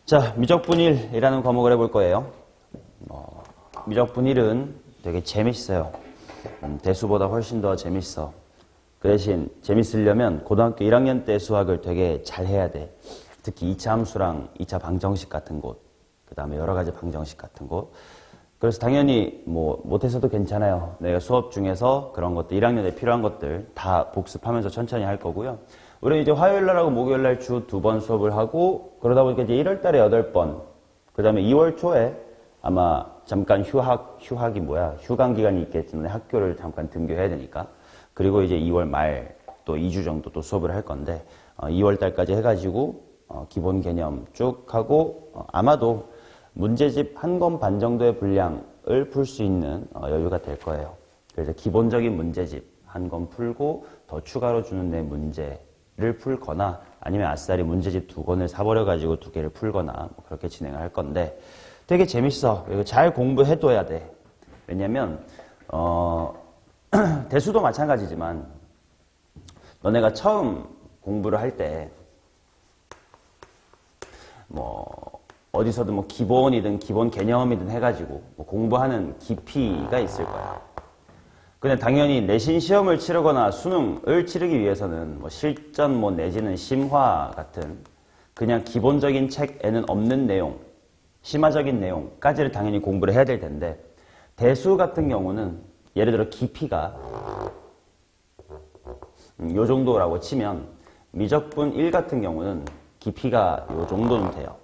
자, 미적분일이라는 과목을 해볼 거예요. 미적분일은 되게 재밌어요. 대수보다 훨씬 더 재밌어. 그 대신 재밌으려면 고등학교 1학년 때 수학을 되게 잘 해야 돼. 특히 2차 함수랑 2차 방정식 같은 곳, 그 다음에 여러 가지 방정식 같은 곳. 그래서 당연히 못해서도 괜찮아요. 내가 수업 중에서 그런 것들, 1학년에 필요한 것들 다 복습하면서 천천히 할 거고요. 우리는 이제 화요일날하고 목요일날 주 2번 수업을 하고, 그러다 보니까 이제 1월달에 8번, 그 다음에 2월 초에 아마 잠깐 휴강 기간이 있기 때문에 학교를 잠깐 등교해야 되니까. 그리고 이제 2월 말 또 2주 정도 또 수업을 할 건데, 2월달까지 해가지고 기본 개념 쭉 하고, 아마도 문제집 한 권 반 정도의 분량을 풀 수 있는 여유가 될 거예요. 그래서 기본적인 문제집 한 권 풀고 더 추가로 주는 내 문제를 풀거나, 아니면 아싸리 문제집 2권을 사버려가지고 2개를 풀거나 뭐 그렇게 진행을 할 건데, 되게 재밌어. 이거 잘 공부해둬야 돼. 왜냐면 대수도 마찬가지지만 너네가 처음 공부를 할 때 어디서든 기본이든 기본 개념이든 해가지고 공부하는 깊이가 있을 거야. 근데 당연히 내신 시험을 치르거나 수능을 치르기 위해서는 실전 내지는 심화 같은 그냥 기본적인 책에는 없는 내용, 심화적인 내용까지를 당연히 공부를 해야 될 텐데, 대수 같은 경우는 예를 들어 깊이가 요 정도라고 치면 미적분 1 같은 경우는 깊이가 요 정도는 돼요.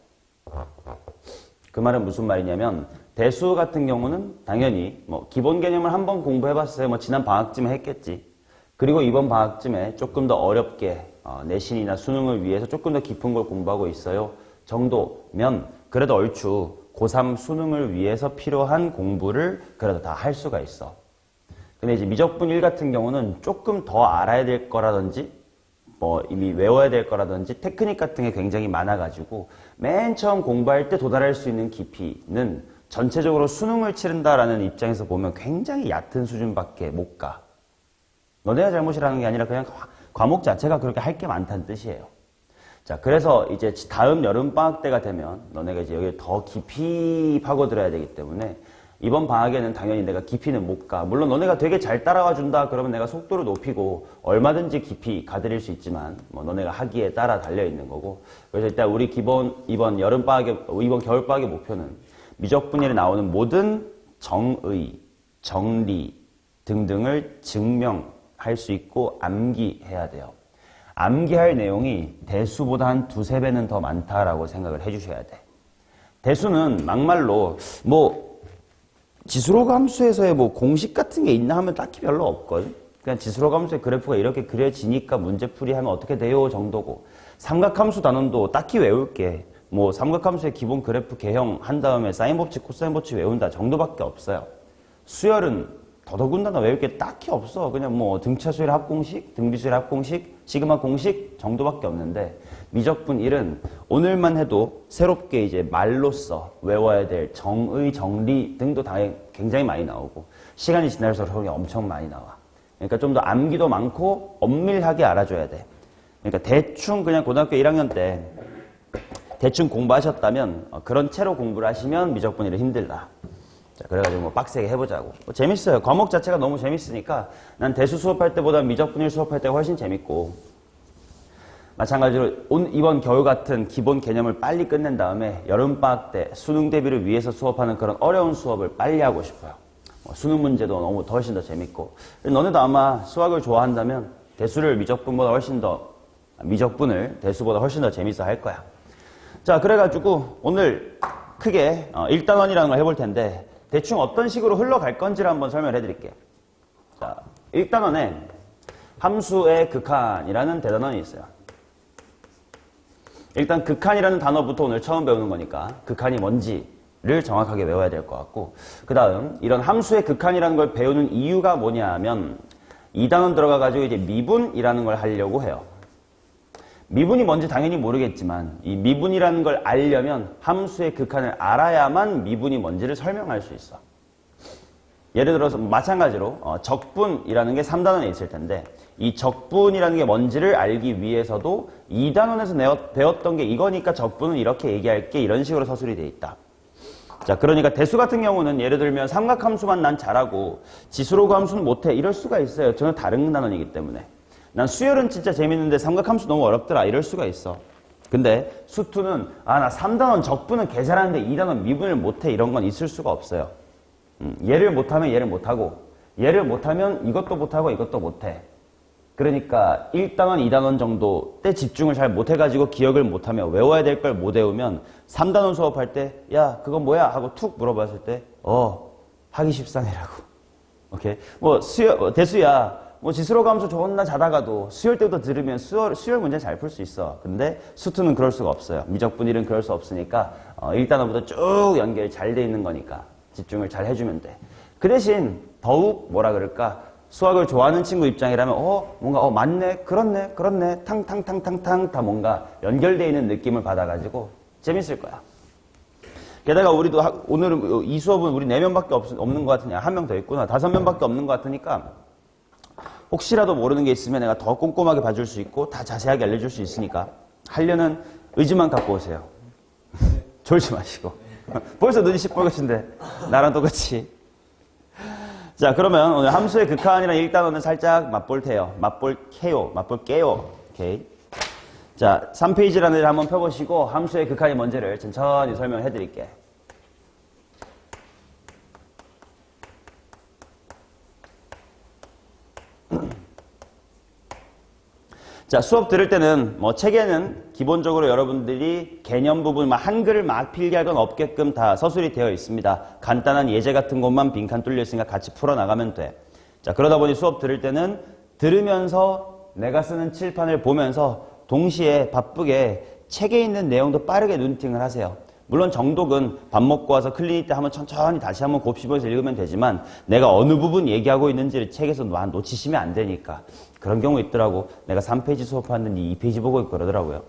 그 말은 무슨 말이냐면, 대수 같은 경우는 당연히 기본 개념을 한번 공부해봤어요. 지난 방학쯤에 했겠지. 그리고 이번 방학쯤에 조금 더 어렵게 내신이나 수능을 위해서 조금 더 깊은 걸 공부하고 있어요 정도면 그래도 얼추 고3 수능을 위해서 필요한 공부를 그래도 다 할 수가 있어. 근데 이제 미적분 1 같은 경우는 조금 더 알아야 될 거라든지 이미 외워야 될 거라든지 테크닉 같은 게 굉장히 많아가지고 맨 처음 공부할 때 도달할 수 있는 깊이는 전체적으로 수능을 치른다라는 입장에서 보면 굉장히 얕은 수준밖에 못 가. 너네가 잘못이라는 게 아니라 그냥 과목 자체가 그렇게 할 게 많다는 뜻이에요. 자, 그래서 이제 다음 여름방학 때가 되면 너네가 이제 여기를 더 깊이 파고들어야 되기 때문에 이번 방학에는 당연히 내가 깊이는 못 가. 물론 너네가 되게 잘 따라와 준다 그러면 내가 속도를 높이고 얼마든지 깊이 가드릴 수 있지만 너네가 하기에 따라 달려있는 거고. 그래서 일단 우리 이번 겨울방학의 목표는 미적분일에 나오는 모든 정의, 정리 등등을 증명할 수 있고 암기해야 돼요. 암기할 내용이 대수보다 한 2~3배는 더 많다라고 생각을 해주셔야 돼. 대수는 막말로 지수로 함수에서의 공식 같은 게 있나 하면 딱히 별로 없거든. 그냥 지수로 함수의 그래프가 이렇게 그려지니까 문제풀이 하면 어떻게 돼요 정도고, 삼각함수 단원도 딱히 외울 게 삼각함수의 기본 그래프 개형 한 다음에 사인 법칙, 코사인 법칙 외운다 정도밖에 없어요. 수열은 더더군다나 외울 게 딱히 없어. 그냥 등차수열 합공식, 등비수열 합공식, 시그마 공식 정도밖에 없는데, 미적분 1은 오늘만 해도 새롭게 이제 말로써 외워야 될 정의, 정리 등도 굉장히 많이 나오고, 시간이 지날수록 그게 엄청 많이 나와. 그러니까 좀 더 암기도 많고 엄밀하게 알아줘야 돼. 그러니까 대충 그냥 고등학교 1학년 때 대충 공부하셨다면 그런 채로 공부를 하시면 미적분 1은 힘들다. 자, 그래가지고 빡세게 해보자고. 재밌어요. 과목 자체가 너무 재밌으니까 난 대수 수업할 때보다 미적분 1 수업할 때가 훨씬 재밌고, 마찬가지로 이번 겨울 같은 기본 개념을 빨리 끝낸 다음에 여름방학 때 수능 대비를 위해서 수업하는 그런 어려운 수업을 빨리 하고 싶어요. 수능 문제도 너무 훨씬 더 재밌고. 너네도 아마 수학을 좋아한다면 미적분을 대수보다 훨씬 더 재밌어 할 거야. 자, 그래가지고 오늘 크게 1단원이라는 걸 해볼 텐데, 대충 어떤 식으로 흘러갈 건지를 한번 설명을 해드릴게요. 자, 1단원에 함수의 극한이라는 대단원이 있어요. 일단 극한이라는 단어부터 오늘 처음 배우는 거니까 극한이 뭔지를 정확하게 외워야 될 것 같고, 그 다음 이런 함수의 극한이라는 걸 배우는 이유가 뭐냐 하면 2단원 들어가가지고 이제 미분이라는 걸 하려고 해요. 미분이 뭔지 당연히 모르겠지만 이 미분이라는 걸 알려면 함수의 극한을 알아야만 미분이 뭔지를 설명할 수 있어. 예를 들어서 마찬가지로 적분이라는 게 3단원에 있을 텐데 이 적분이라는 게 뭔지를 알기 위해서도 2단원에서 배웠던 게 이거니까 적분은 이렇게 얘기할게 이런 식으로 서술이 돼 있다. 자, 그러니까 대수 같은 경우는 예를 들면 삼각함수만 난 잘하고 지수로그 함수는 못해 이럴 수가 있어요. 전혀 다른 단원이기 때문에. 난 수열은 진짜 재밌는데 삼각함수 너무 어렵더라 이럴 수가 있어. 근데 수투는 나 3단원 적분은 개 잘하는데 2단원 미분을 못해 이런 건 있을 수가 없어요. 얘를 못하면 얘를 못하고 얘를 못하면 이것도 못하고 이것도 못해. 그러니까 1단원, 2단원 정도 때 집중을 잘 못해가지고 기억을 못하며 외워야 될 걸 못 외우면 3단원 수업할 때 야 그건 뭐야? 하고 툭 물어봤을 때 하기 쉽상이라고. 오케이? 뭐 대수야 뭐 지수로그 함수 존나 자다가도 수열 때부터 들으면 수열 문제 잘 풀 수 있어. 근데 수투는 그럴 수가 없어요. 미적분일은 그럴 수 없으니까 1단원부터 쭉 연결이 잘 돼 있는 거니까 집중을 잘 해주면 돼. 그 대신 더욱 뭐라 그럴까 수학을 좋아하는 친구 입장이라면 뭔가 맞네 그렇네 탕탕탕탕탕 다 뭔가 연결되어 있는 느낌을 받아가지고 재밌을 거야. 게다가 우리도 오늘은 이 수업은 우리 4명밖에 없는 것 같으냐. 1명 더 있구나. 5명밖에 없는 것 같으니까 혹시라도 모르는 게 있으면 내가 더 꼼꼼하게 봐줄 수 있고 다 자세하게 알려줄 수 있으니까 하려는 의지만 갖고 오세요. 졸지 마시고. 벌써 눈이 시뻘겋신데 나랑 똑같이. 자, 그러면 오늘 함수의 극한이랑 1단원은 살짝 맛볼게요. 맛볼게요. 오케이. 자, 3페이지라는 데를 한번 펴보시고 함수의 극한이 뭔지를 천천히 설명해 드릴게. 자, 수업 들을 때는 뭐 책에는 기본적으로 여러분들이 개념 부분 한글을 막 필기할 건 없게끔 다 서술이 되어 있습니다. 간단한 예제 같은 것만 빈칸 뚫려 있으니까 같이 풀어나가면 돼. 자, 그러다 보니 수업 들을 때는 들으면서 내가 쓰는 칠판을 보면서 동시에 바쁘게 책에 있는 내용도 빠르게 눈팅을 하세요. 물론 정독은 밥 먹고 와서 클리닉 때 한번 천천히 다시 한번 곱씹어서 읽으면 되지만 내가 어느 부분 얘기하고 있는지를 책에서 놓치시면 안 되니까. 그런 경우 있더라고. 내가 3페이지 수업하는데 2페이지 보고 있고 그러더라고요.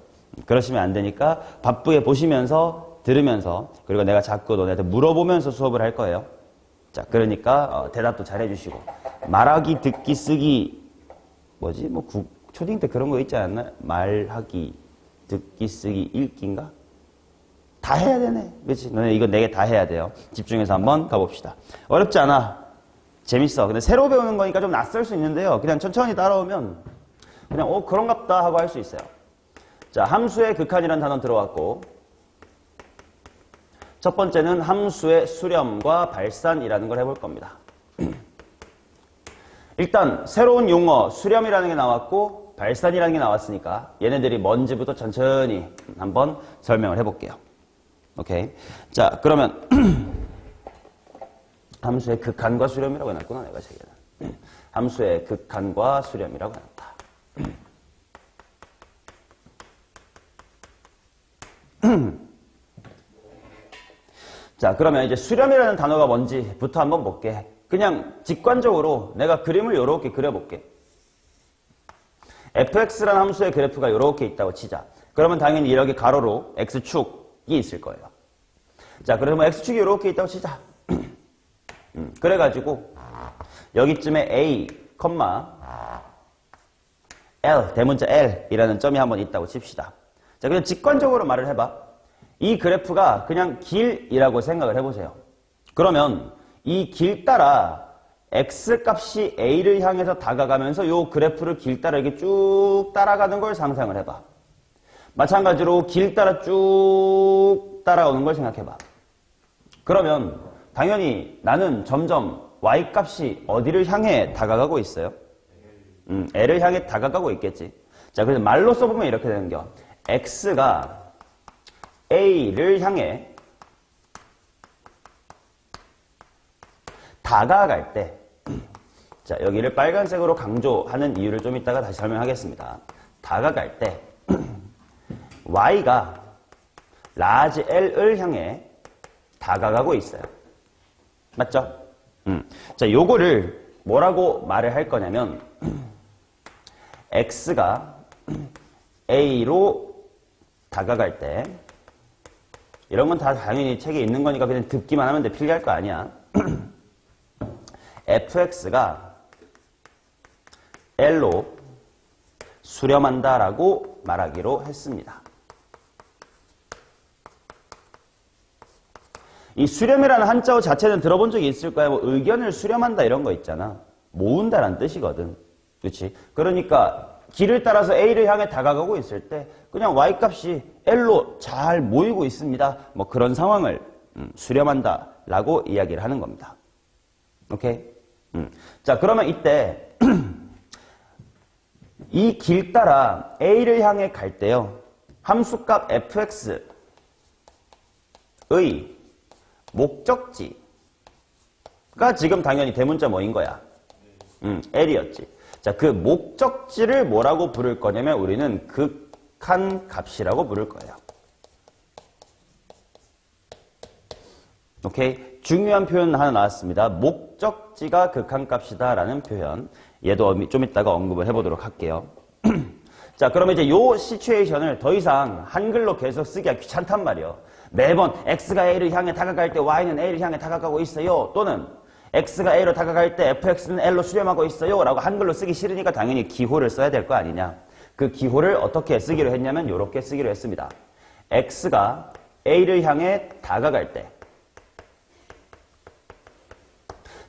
그러시면 안 되니까 바쁘게 보시면서 들으면서 그리고 내가 자꾸 너네한테 물어보면서 수업을 할 거예요. 자, 그러니까 대답도 잘 해주시고 말하기, 듣기, 쓰기 초딩 때 그런 거 있지 않았나? 말하기, 듣기, 쓰기, 읽기인가? 다 해야 되네. 그렇지? 너네 이거 4개 다 해야 돼요. 집중해서 한번 가봅시다. 어렵지 않아. 재밌어. 근데 새로 배우는 거니까 좀 낯설 수 있는데요. 그냥 천천히 따라오면 그냥 그런갑다 하고 할 수 있어요. 자, 함수의 극한이라는 단어 들어왔고 첫 번째는 함수의 수렴과 발산이라는 걸 해볼 겁니다. 일단 새로운 용어 수렴이라는 게 나왔고 발산이라는 게 나왔으니까 얘네들이 뭔지부터 천천히 한번 설명을 해볼게요. 오케이. 자, 그러면 함수의 극한과 수렴이라고 해놨구나, 내가 책에는. 함수의 극한과 수렴이라고 해놨다. 자, 그러면 이제 수렴이라는 단어가 뭔지부터 한번 볼게. 그냥 직관적으로 내가 그림을 이렇게 그려볼게. fx라는 함수의 그래프가 이렇게 있다고 치자. 그러면 당연히 이렇게 가로로 x축이 있을 거예요. 자, 그래서 뭐 x축이 이렇게 있다고 치자. 그래가지고 여기쯤에 a, l, 대문자 l이라는 점이 한번 있다고 칩시다. 자, 그냥 직관적으로 말을 해봐. 이 그래프가 그냥 길이라고 생각을 해보세요. 그러면 이 길 따라 x 값이 a를 향해서 다가가면서 이 그래프를 길 따라 이렇게 쭉 따라가는 걸 상상을 해봐. 마찬가지로 길 따라 쭉 따라오는 걸 생각해봐. 그러면 당연히 나는 점점 y 값이 어디를 향해 다가가고 있어요? l을 향해 다가가고 있겠지. 자, 그래서 말로 써보면 이렇게 되는겨. x가 a를 향해 다가갈 때, 자, 여기를 빨간색으로 강조하는 이유를 좀 이따가 다시 설명하겠습니다. 다가갈 때 y가 라지 L을 향해 다가가고 있어요. 맞죠? 자, 요거를 뭐라고 말을 할 거냐면 x가 a로 다가갈 때 이런 건 다 당연히 책에 있는 거니까 그냥 듣기만 하면 돼. 필기할 거 아니야. fx가 l로 수렴한다라고 말하기로 했습니다. 이 수렴이라는 한자어 자체는 들어본 적이 있을 거야. 뭐 의견을 수렴한다 이런 거 있잖아. 모은다라는 뜻이거든. 그렇지? 그러니까 길을 따라서 A를 향해 다가가고 있을 때 그냥 Y값이 L로 잘 모이고 있습니다. 뭐 그런 상황을 수렴한다라고 이야기를 하는 겁니다. 오케이? 자, 그러면 이때 이 길 따라 A를 향해 갈 때요. 함수값 fx의 목적지가 지금 당연히 대문자 뭐인 거야? L이었지. 자, 그 목적지를 뭐라고 부를 거냐면 우리는 극한 값이라고 부를 거예요. 오케이? 중요한 표현 하나 나왔습니다. 목적지가 극한 값이다 라는 표현. 얘도 좀 이따가 언급을 해보도록 할게요. 자, 그러면 이제 요 시츄에이션을 더 이상 한글로 계속 쓰기가 귀찮단 말이에요. 매번 x가 a를 향해 다가갈 때 y는 a를 향해 다가가고 있어요. 또는 x가 a로 다가갈 때 fx는 l로 수렴하고 있어요. 라고 한글로 쓰기 싫으니까 당연히 기호를 써야 될 거 아니냐. 그 기호를 어떻게 쓰기로 했냐면 이렇게 쓰기로 했습니다. x가 a를 향해 다가갈 때.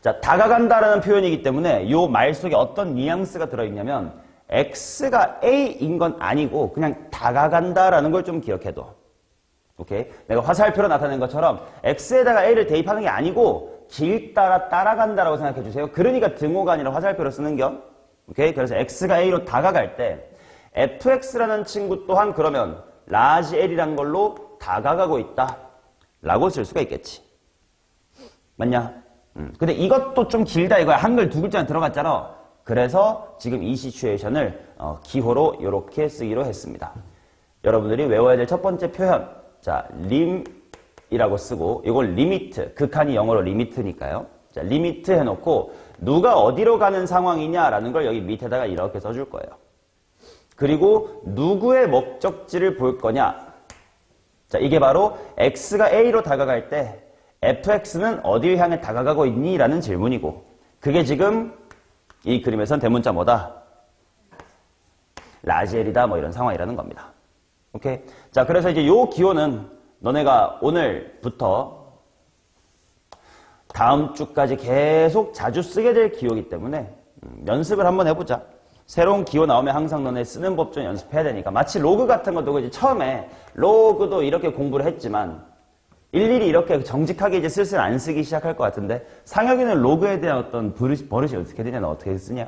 자, 다가간다라는 표현이기 때문에 이 말 속에 어떤 뉘앙스가 들어있냐면 x가 a인 건 아니고 그냥 다가간다라는 걸 좀 기억해둬. 오케이? 내가 화살표로 나타낸 것처럼 x에다가 a를 대입하는 게 아니고 길 따라 따라간다라고 생각해 주세요. 그러니까 등호가 아니라 화살표로 쓰는 겸. 오케이? 그래서 x가 a로 다가갈 때 fx라는 친구 또한 그러면 라지 l이란 걸로 다가가고 있다 라고 쓸 수가 있겠지. 맞냐? 근데 이것도 좀 길다 이거야. 한글 두 글자는 들어갔잖아. 그래서 지금 이 시츄에이션을 기호로 이렇게 쓰기로 했습니다. 여러분들이 외워야 될 첫 번째 표현. 자, 림이라고 쓰고 이걸 리미트, 극한이 영어로 리미트니까요. 자, 리미트 해놓고 누가 어디로 가는 상황이냐라는 걸 여기 밑에다가 이렇게 써줄 거예요. 그리고 누구의 목적지를 볼 거냐. 자, 이게 바로 x가 a로 다가갈 때 fx는 어디를 향해 다가가고 있니? 라는 질문이고 그게 지금 이 그림에선 대문자 뭐다? 라지엘이다 뭐 이런 상황이라는 겁니다. 오케이? 자, 그래서 이제 요 기호는 너네가 오늘부터 다음 주까지 계속 자주 쓰게 될 기호이기 때문에 연습을 한번 해보자. 새로운 기호 나오면 항상 너네 쓰는 법 좀 연습해야 되니까 마치 로그 같은 것도 그지 처음에 로그도 이렇게 공부를 했지만 일일이 이렇게 정직하게 이제 슬슬 안 쓰기 시작할 것 같은데 상혁이는 로그에 대한 어떤 버릇이 어떻게 되냐? 너 어떻게 쓰냐?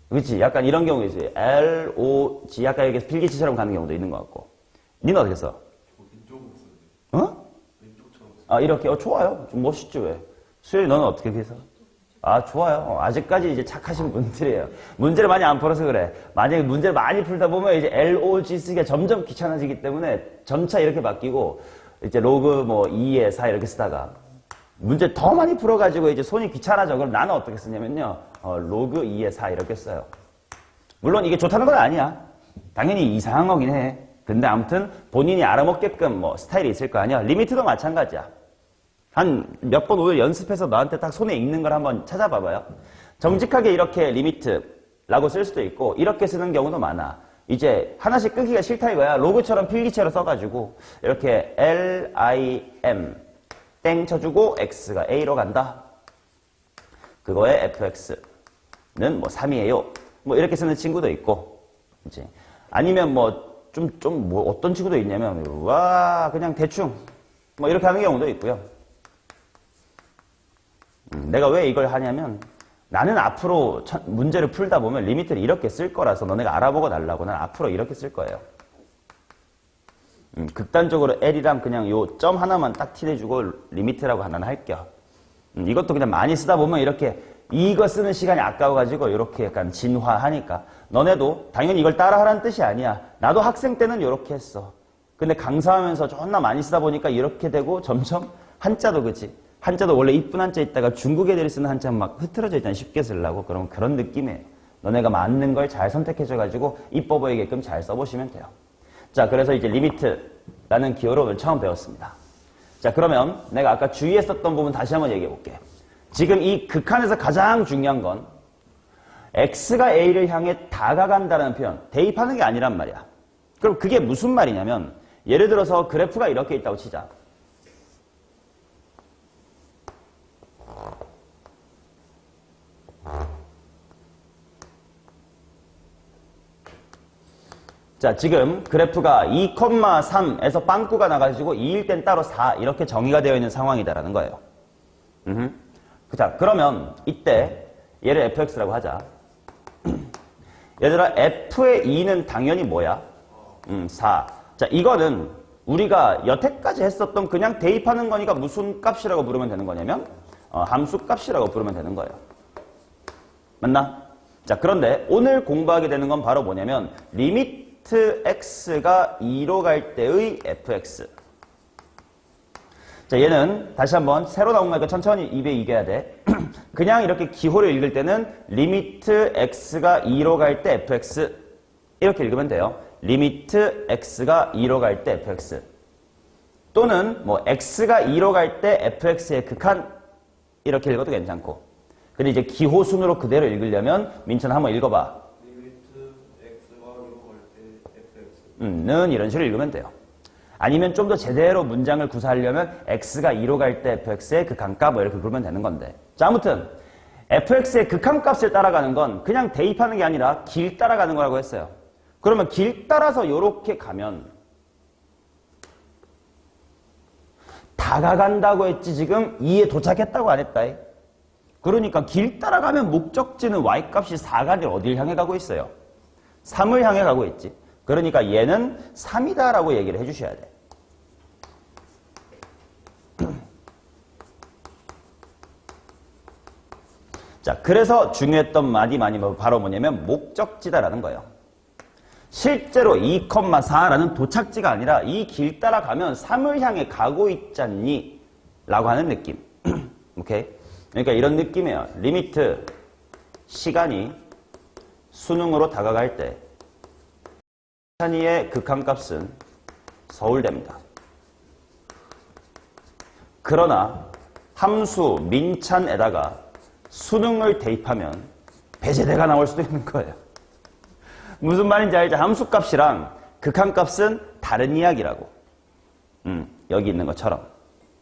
그렇지? 약간 이런 경우 있어요. LOG 약간 이렇게 필기치처럼 가는 경우도 있는 것 같고. 니는 어떻게 써? 어? 아 이렇게? 좋아요. 좀 멋있지 왜? 수현이 너는 어떻게 해서? 아 좋아요. 아직까지 이제 착하신 분들이에요. 문제를 많이 안 풀어서 그래. 만약에 문제를 많이 풀다 보면 이제 LOG 쓰기가 점점 귀찮아지기 때문에 점차 이렇게 바뀌고 이제 로그 뭐 2에 4 이렇게 쓰다가 문제 더 많이 풀어가지고 이제 손이 귀찮아져. 그럼 나는 어떻게 쓰냐면요. 로그 2에 4 이렇게 써요. 물론 이게 좋다는 건 아니야. 당연히 이상한 거긴 해. 근데 아무튼 본인이 알아먹게끔 뭐 스타일이 있을 거 아니야. 리미트도 마찬가지야. 한 몇 번 오늘 연습해서 나한테 딱 손에 익는 걸 한번 찾아봐봐요. 정직하게 이렇게 리미트라고 쓸 수도 있고 이렇게 쓰는 경우도 많아. 이제 하나씩 끄기가 싫다 이거야. 로그처럼 필기체로 써가지고 이렇게 LIM 땡 쳐주고 X가 A로 간다. 그거에 FX는 뭐 3이에요. 뭐 이렇게 쓰는 친구도 있고 이제 아니면 뭐 좀 뭐 어떤 친구도 있냐면 와 그냥 대충 뭐 이렇게 하는 경우도 있고요. 내가 왜 이걸 하냐면 나는 앞으로 문제를 풀다 보면 리미트를 이렇게 쓸 거라서 너네가 알아보고 달라고 난 앞으로 이렇게 쓸 거예요. 극단적으로 L이랑 그냥 요 점 하나만 딱 칠해주고 리미트라고 하나는 할게요. 이것도 그냥 많이 쓰다 보면 이렇게 이거 쓰는 시간이 아까워가지고 이렇게 약간 진화하니까 너네도 당연히 이걸 따라하라는 뜻이 아니야. 나도 학생 때는 이렇게 했어. 근데 강사하면서 존나 많이 쓰다 보니까 이렇게 되고 점점 한자도 그치? 한자도 원래 이쁜 한자 있다가 중국 애들이 쓰는 한자 막 흐트러져 있잖아. 쉽게 쓰려고. 그러면 그런 느낌이에요. 너네가 맞는 걸 잘 선택해줘가지고 이뻐 보이게끔 잘 써보시면 돼요. 자, 그래서 이제 리미트라는 기호를 오늘 처음 배웠습니다. 자, 그러면 내가 아까 주의했었던 부분 다시 한번 얘기해 볼게. 지금 이 극한에서 가장 중요한 건 x가 a를 향해 다가간다는 표현, 대입하는 게 아니란 말이야. 그럼 그게 무슨 말이냐면 예를 들어서 그래프가 이렇게 있다고 치자. 자, 지금 그래프가 2,3에서 빵꾸가 나가지고 2일 땐 따로 4 이렇게 정의가 되어 있는 상황이다라는 거예요. 자, 그러면 이때 얘를 fx라고 하자. 얘들아, f의 2는 당연히 뭐야? 4. 자, 이거는 우리가 여태까지 했었던 그냥 대입하는 거니까 무슨 값이라고 부르면 되는 거냐면 함수 값이라고 부르면 되는 거예요. 맞나? 자, 그런데 오늘 공부하게 되는 건 바로 뭐냐면 리미트 x가 2로 갈 때의 fx. 자, 얘는 다시 한번 새로 나온 거니까 천천히 입에 이겨야 돼. 그냥 이렇게 기호를 읽을 때는 리미트 x가 2로 갈 때 fx 이렇게 읽으면 돼요. 리미트 x가 2로 갈 때 fx 또는 뭐 x가 2로 갈 때 fx의 극한 이렇게 읽어도 괜찮고. 근데 이제 기호 순으로 그대로 읽으려면 민철 한번 읽어봐. 리미트 x가 2로 갈 때 fx 는 이런 식으로 읽으면 돼요. 아니면 좀 더 제대로 문장을 구사하려면 x가 2로 갈 때 fx의 극한값 뭐 이렇게 부르면 되는 건데. 자, 아무튼 fx의 극한값을 따라가는 건 그냥 대입하는 게 아니라 길 따라가는 거라고 했어요. 그러면 길 따라서 이렇게 가면 다가간다고 했지 지금 2에 도착했다고 안 했다. 그러니까 길 따라가면 목적지는 y값이 4가 아니라 어딜 향해 가고 있어요? 3을 향해 가고 있지. 그러니까 얘는 3이다 라고 얘기를 해주셔야 돼. 자, 그래서 중요했던 말이 바로 뭐냐면 목적지다라는 거예요. 실제로 2,4라는 도착지가 아니라 이 길 따라가면 3을 향해 가고 있잖니 라고 하는 느낌. 오케이? 그러니까 이런 느낌이에요. 리미트 시간이 수능으로 다가갈 때 찬이의 극한값은 서울대입니다. 그러나 함수 민찬에다가 수능을 대입하면 배제대가 나올 수도 있는 거예요. 무슨 말인지 알죠? 함수값이랑 극한값은 다른 이야기라고. 여기 있는 것처럼.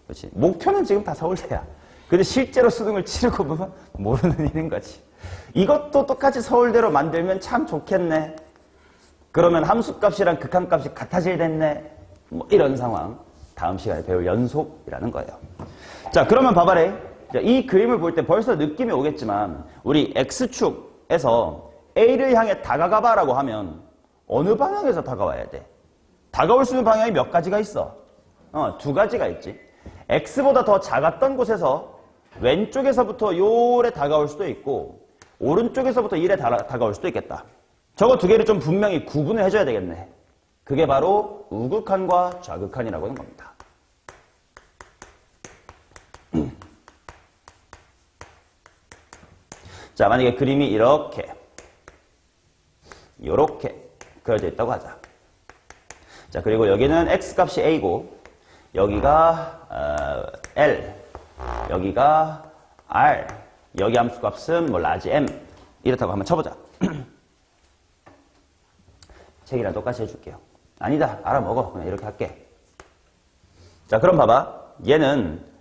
그렇지? 목표는 지금 다 서울대야. 근데 실제로 수능을 치르고 보면 모르는 일인 거지. 이것도 똑같이 서울대로 만들면 참 좋겠네. 그러면 함수값이랑 극한값이 같아질 됐네. 뭐 이런 상황. 다음 시간에 배울 연속이라는 거예요. 자, 그러면 봐봐래. 이 그림을 볼 때 벌써 느낌이 오겠지만 우리 X축에서 A를 향해 다가가봐라고 하면 어느 방향에서 다가와야 돼? 다가올 수 있는 방향이 몇 가지가 있어? 두 가지가 있지. X보다 더 작았던 곳에서 왼쪽에서부터 요래 다가올 수도 있고 오른쪽에서부터 이래 다가올 수도 있겠다. 저거 두 개를 좀 분명히 구분을 해줘야 되겠네. 그게 바로 우극한과 좌극한이라고 하는 겁니다. 자, 만약에 그림이 이렇게 그려져 있다고 하자. 자, 그리고 여기는 x값이 a고 여기가 L, 여기가 R, 여기 함수값은 뭐 라지 M 이렇다고 한번 쳐보자. 책이랑 똑같이 해줄게요. 아니다, 알아먹어. 그냥 이렇게 할게. 자, 그럼 봐봐. 얘는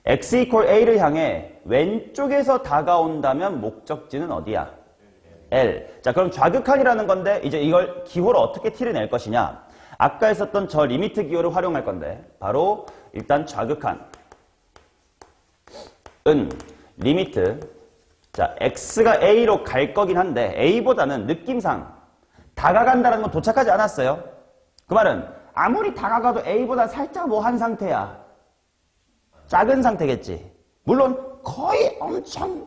x equal a를 향해 왼쪽에서 다가온다면 목적지는 어디야? L. 자, 그럼 좌극한이라는 건데 이제 이걸 기호를 어떻게 티를 낼 것이냐? 아까 했었던 저 리미트 기호를 활용할 건데 바로 일단 좌극한은 리미트 자, x가 a로 갈 거긴 한데 a보다는 느낌상 다가간다는 건 도착하지 않았어요. 그 말은 아무리 다가가도 a보다 살짝 뭐 한 상태야. 작은 상태겠지. 물론 거의 엄청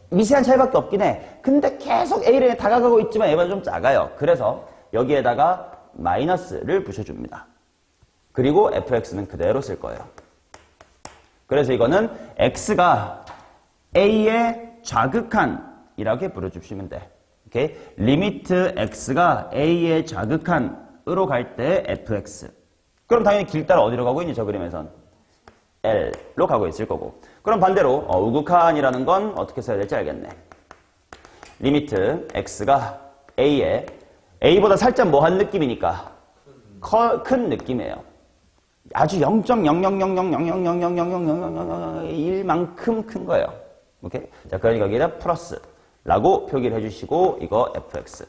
미세한 차이밖에 없긴 해. 근데 계속 a를 다가가고 있지만 a보다 좀 작아요. 그래서 여기에다가 마이너스를 붙여줍니다. 그리고 fx는 그대로 쓸 거예요. 그래서 이거는 x가 a의 좌극한이라고 불러주시면 돼. 오케이? 리미트 x가 a의 좌극한으로 갈 때 fx. 그럼 당연히 길 따라 어디로 가고 있니? 저 그림에선 L로 가고 있을 거고. 그럼 반대로 우극한이라는 건 어떻게 써야 될지 알겠네. 리미트 x가 a에 a보다 살짝 뭐한 느낌이니까 큰 느낌이에요. 아주 0.0000000000001만큼 큰 거예요. 오케이? 자, 그러니까 여기다 플러스라고 표기를 해주시고 이거 fx.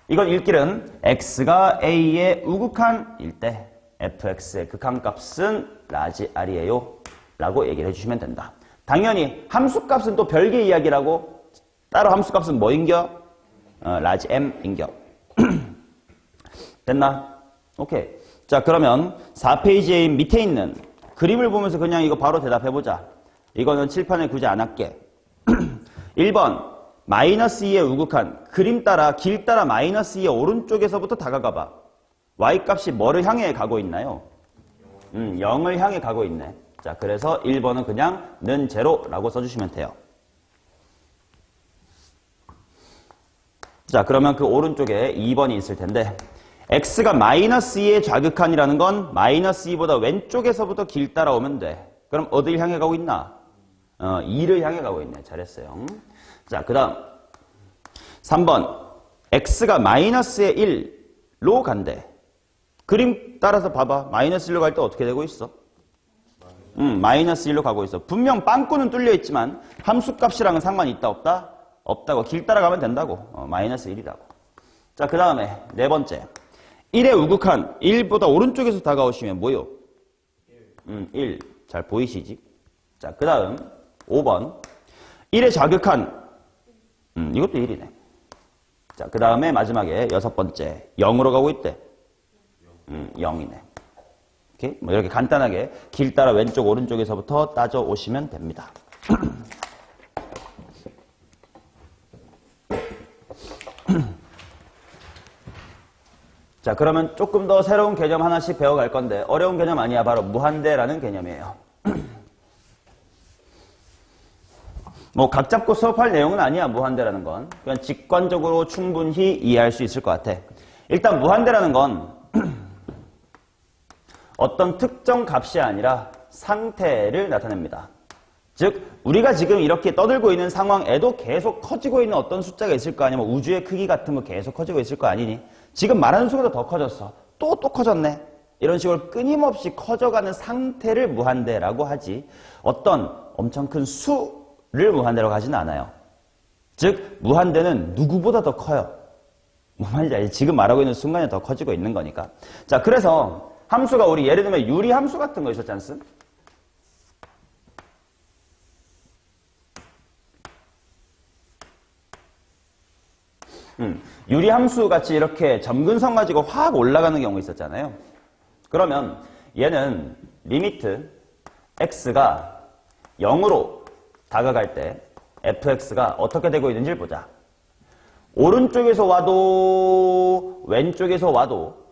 이건 일길은 x가 a의 우극한일 때 fx의 극한값은 라지 r이에요 라고 얘기를 해주시면 된다. 당연히 함수값은 또 별개 이야기라고. 따로 함수값은 뭐인겨? 라지 m인겨. 됐나? 오케이. 자, 그러면 4페이지에 밑에 있는 그림을 보면서 그냥 이거 바로 대답해보자. 이거는 칠판에 굳이 안 할게. 1번 마이너스 2의 우극한. 그림 따라 길 따라 마이너스 2의 오른쪽에서부터 다가가봐. y값이 뭐를 향해 가고 있나요? 0을 향해 가고 있네. 자, 그래서 1번은 그냥 는 제로라고 써주시면 돼요. 자, 그러면 그 오른쪽에 2번이 있을 텐데 x가 마이너스 2의 좌극한이라는 건 마이너스 2보다 왼쪽에서부터 길 따라오면 돼. 그럼 어딜 향해 가고 있나? 2를 향해 가고 있네. 잘했어요. 자, 그 다음 3번 x가 마이너스의 1로 간대. 그림 따라서 봐봐. 마이너스 1로 갈 때 어떻게 되고 있어? 마이너스 1로 가고 있어. 분명 빵꾸는 뚫려 있지만 함수값이랑은 상관이 있다 없다? 없다고. 길 따라가면 된다고. 마이너스 1이라고. 자, 그 다음에 네 번째 1의 우극한 1보다 오른쪽에서 다가오시면 뭐요? 1. 잘 보이시지? 자, 그 다음 5번 1의 좌극한 이것도 1이네. 자, 그 다음에 마지막에 여섯 번째 0으로 가고 있대. 0이네. 오케이? 뭐 이렇게 간단하게 길 따라 왼쪽 오른쪽에서부터 따져 오시면 됩니다. 자, 그러면 조금 더 새로운 개념 하나씩 배워갈 건데 어려운 개념 아니야. 바로 무한대라는 개념이에요. 뭐 각 잡고 수업할 내용은 아니야. 무한대라는 건. 그냥 직관적으로 충분히 이해할 수 있을 것 같아. 일단 무한대라는 건 어떤 특정 값이 아니라 상태를 나타냅니다. 즉 우리가 지금 이렇게 떠들고 있는 상황에도 계속 커지고 있는 어떤 숫자가 있을 거 아니야. 뭐 우주의 크기 같은 거 계속 커지고 있을 거 아니니. 지금 말하는 순간도 더 커졌어. 또 커졌네. 이런 식으로 끊임없이 커져가는 상태를 무한대라고 하지 어떤 엄청 큰 수를 무한대라고 하지는 않아요. 즉 무한대는 누구보다 더 커요. 뭐 말인지 알지? 지금 말하고 있는 순간에 더 커지고 있는 거니까. 자, 그래서 함수가 우리 예를 들면 유리함수 같은 거 있었지 않습? 유리함수 같이 이렇게 점근성 가지고 확 올라가는 경우 있었잖아요. 그러면 얘는 리미트 x가 0으로 다가갈 때 fx가 어떻게 되고 있는지를 보자. 오른쪽에서 와도 왼쪽에서 와도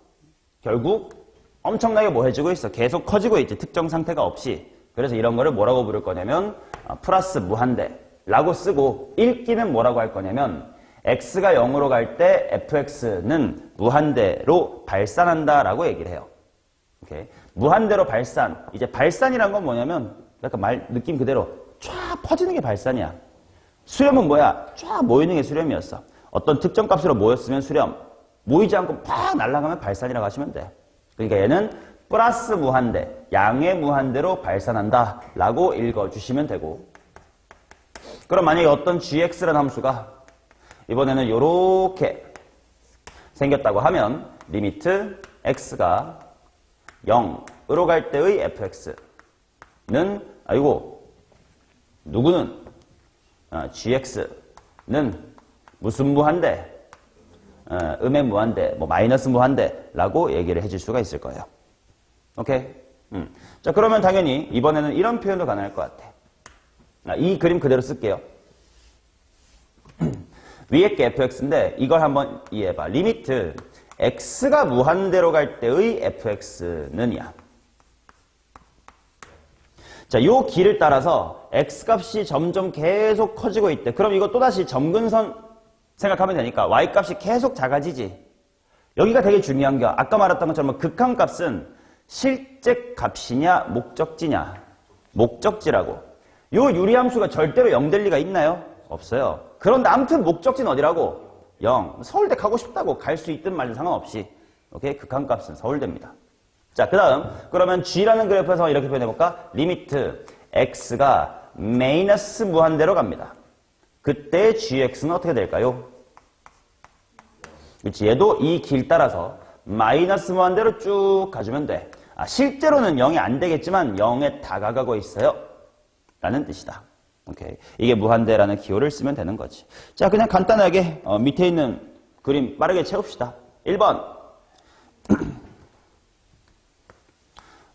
결국 엄청나게 뭐 해지고 있어. 계속 커지고 있지. 특정 상태가 없이. 그래서 이런 거를 뭐라고 부를 거냐면 플러스 무한대라고 쓰고 읽기는 뭐라고 할 거냐면 x가 0으로 갈 때 fx는 무한대로 발산한다 라고 얘기를 해요. 오케이. 무한대로 발산. 이제 발산이란 건 뭐냐면 약간 말 느낌 그대로 쫙 퍼지는 게 발산이야. 수렴은 뭐야? 쫙 모이는 게 수렴이었어. 어떤 특정 값으로 모였으면 수렴. 모이지 않고 팍 날아가면 발산이라고 하시면 돼. 그러니까 얘는 플러스 무한대, 양의 무한대로 발산한다 라고 읽어주시면 되고. 그럼 만약에 어떤 gx라는 함수가 이번에는 요렇게 생겼다고 하면 리미트 x가 0으로 갈 때의 fx는 누구는 gx는 무슨 무한대? 음의 무한대, 뭐 마이너스 무한대라고 얘기를 해줄 수가 있을 거예요. 오케이? 자, 그러면 당연히 이번에는 이런 표현도 가능할 것 같아. 이 그림 그대로 쓸게요. 위에 게 fx인데 이걸 한번 이해해봐. 리미트 x가 무한대로 갈 때의 fx는이야. 자, 요 길을 따라서 x값이 점점 계속 커지고 있대. 그럼 이거 또다시 점근선 생각하면 되니까 y값이 계속 작아지지. 여기가 되게 중요한 게 아까 말했던 것처럼 극한값은 실제 값이냐 목적지냐. 목적지라고. 요 유리함수가 절대로 0 될 리가 있나요? 없어요. 그런데 아무튼 목적지는 어디라고? 0. 서울대 가고 싶다고 갈 수 있든 말든 상관없이. 오케이? 극한값은 서울대입니다. 자, 그 다음. 그러면 G라는 그래프에서 이렇게 표현해볼까? 리미트 X가 마이너스 무한대로 갑니다. 그때 GX는 어떻게 될까요? 그치? 얘도 이 길 따라서 마이너스 무한대로 쭉 가주면 돼. 실제로는 0이 안 되겠지만 0에 다가가고 있어요. 라는 뜻이다. 오케이. 이게 무한대라는 기호를 쓰면 되는 거지. 자, 그냥 간단하게 밑에 있는 그림 빠르게 채웁시다. 1번.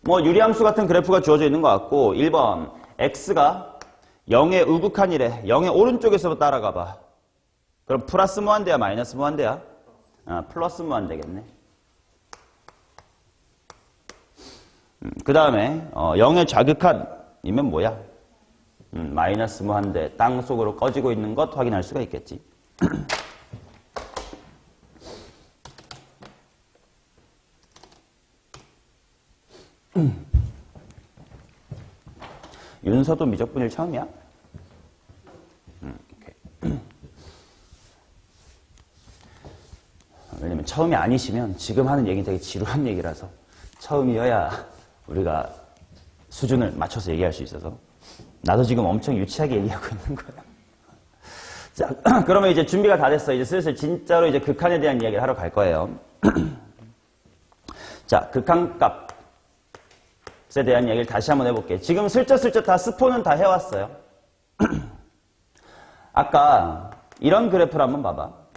뭐 유리함수 같은 그래프가 주어져 있는 것 같고 1번. X가 0의 우극한이래. 0의 오른쪽에서부터 따라가 봐. 그럼 플러스 무한대야, 마이너스 무한대야? 플러스 무한대겠네. 그 다음에 0의 좌극한이면 뭐야? 마이너스 무한대 땅 속으로 꺼지고 있는 것 확인할 수가 있겠지. 윤서도 미적분일 처음이야? 오케이. 왜냐면 처음이 아니시면 지금 하는 얘기는 되게 지루한 얘기라서 처음이어야 우리가 수준을 맞춰서 얘기할 수 있어서 나도 지금 엄청 유치하게 얘기하고 있는 거야. 자, 그러면 이제 준비가 다 됐어. 이제 슬슬 진짜로 이제 극한에 대한 이야기를 하러 갈 거예요. 자, 극한값에 대한 이야기를 다시 한번 해볼게. 지금 슬쩍슬쩍 다 스포는 다 해왔어요. 아까 이런 그래프를 한번 봐봐.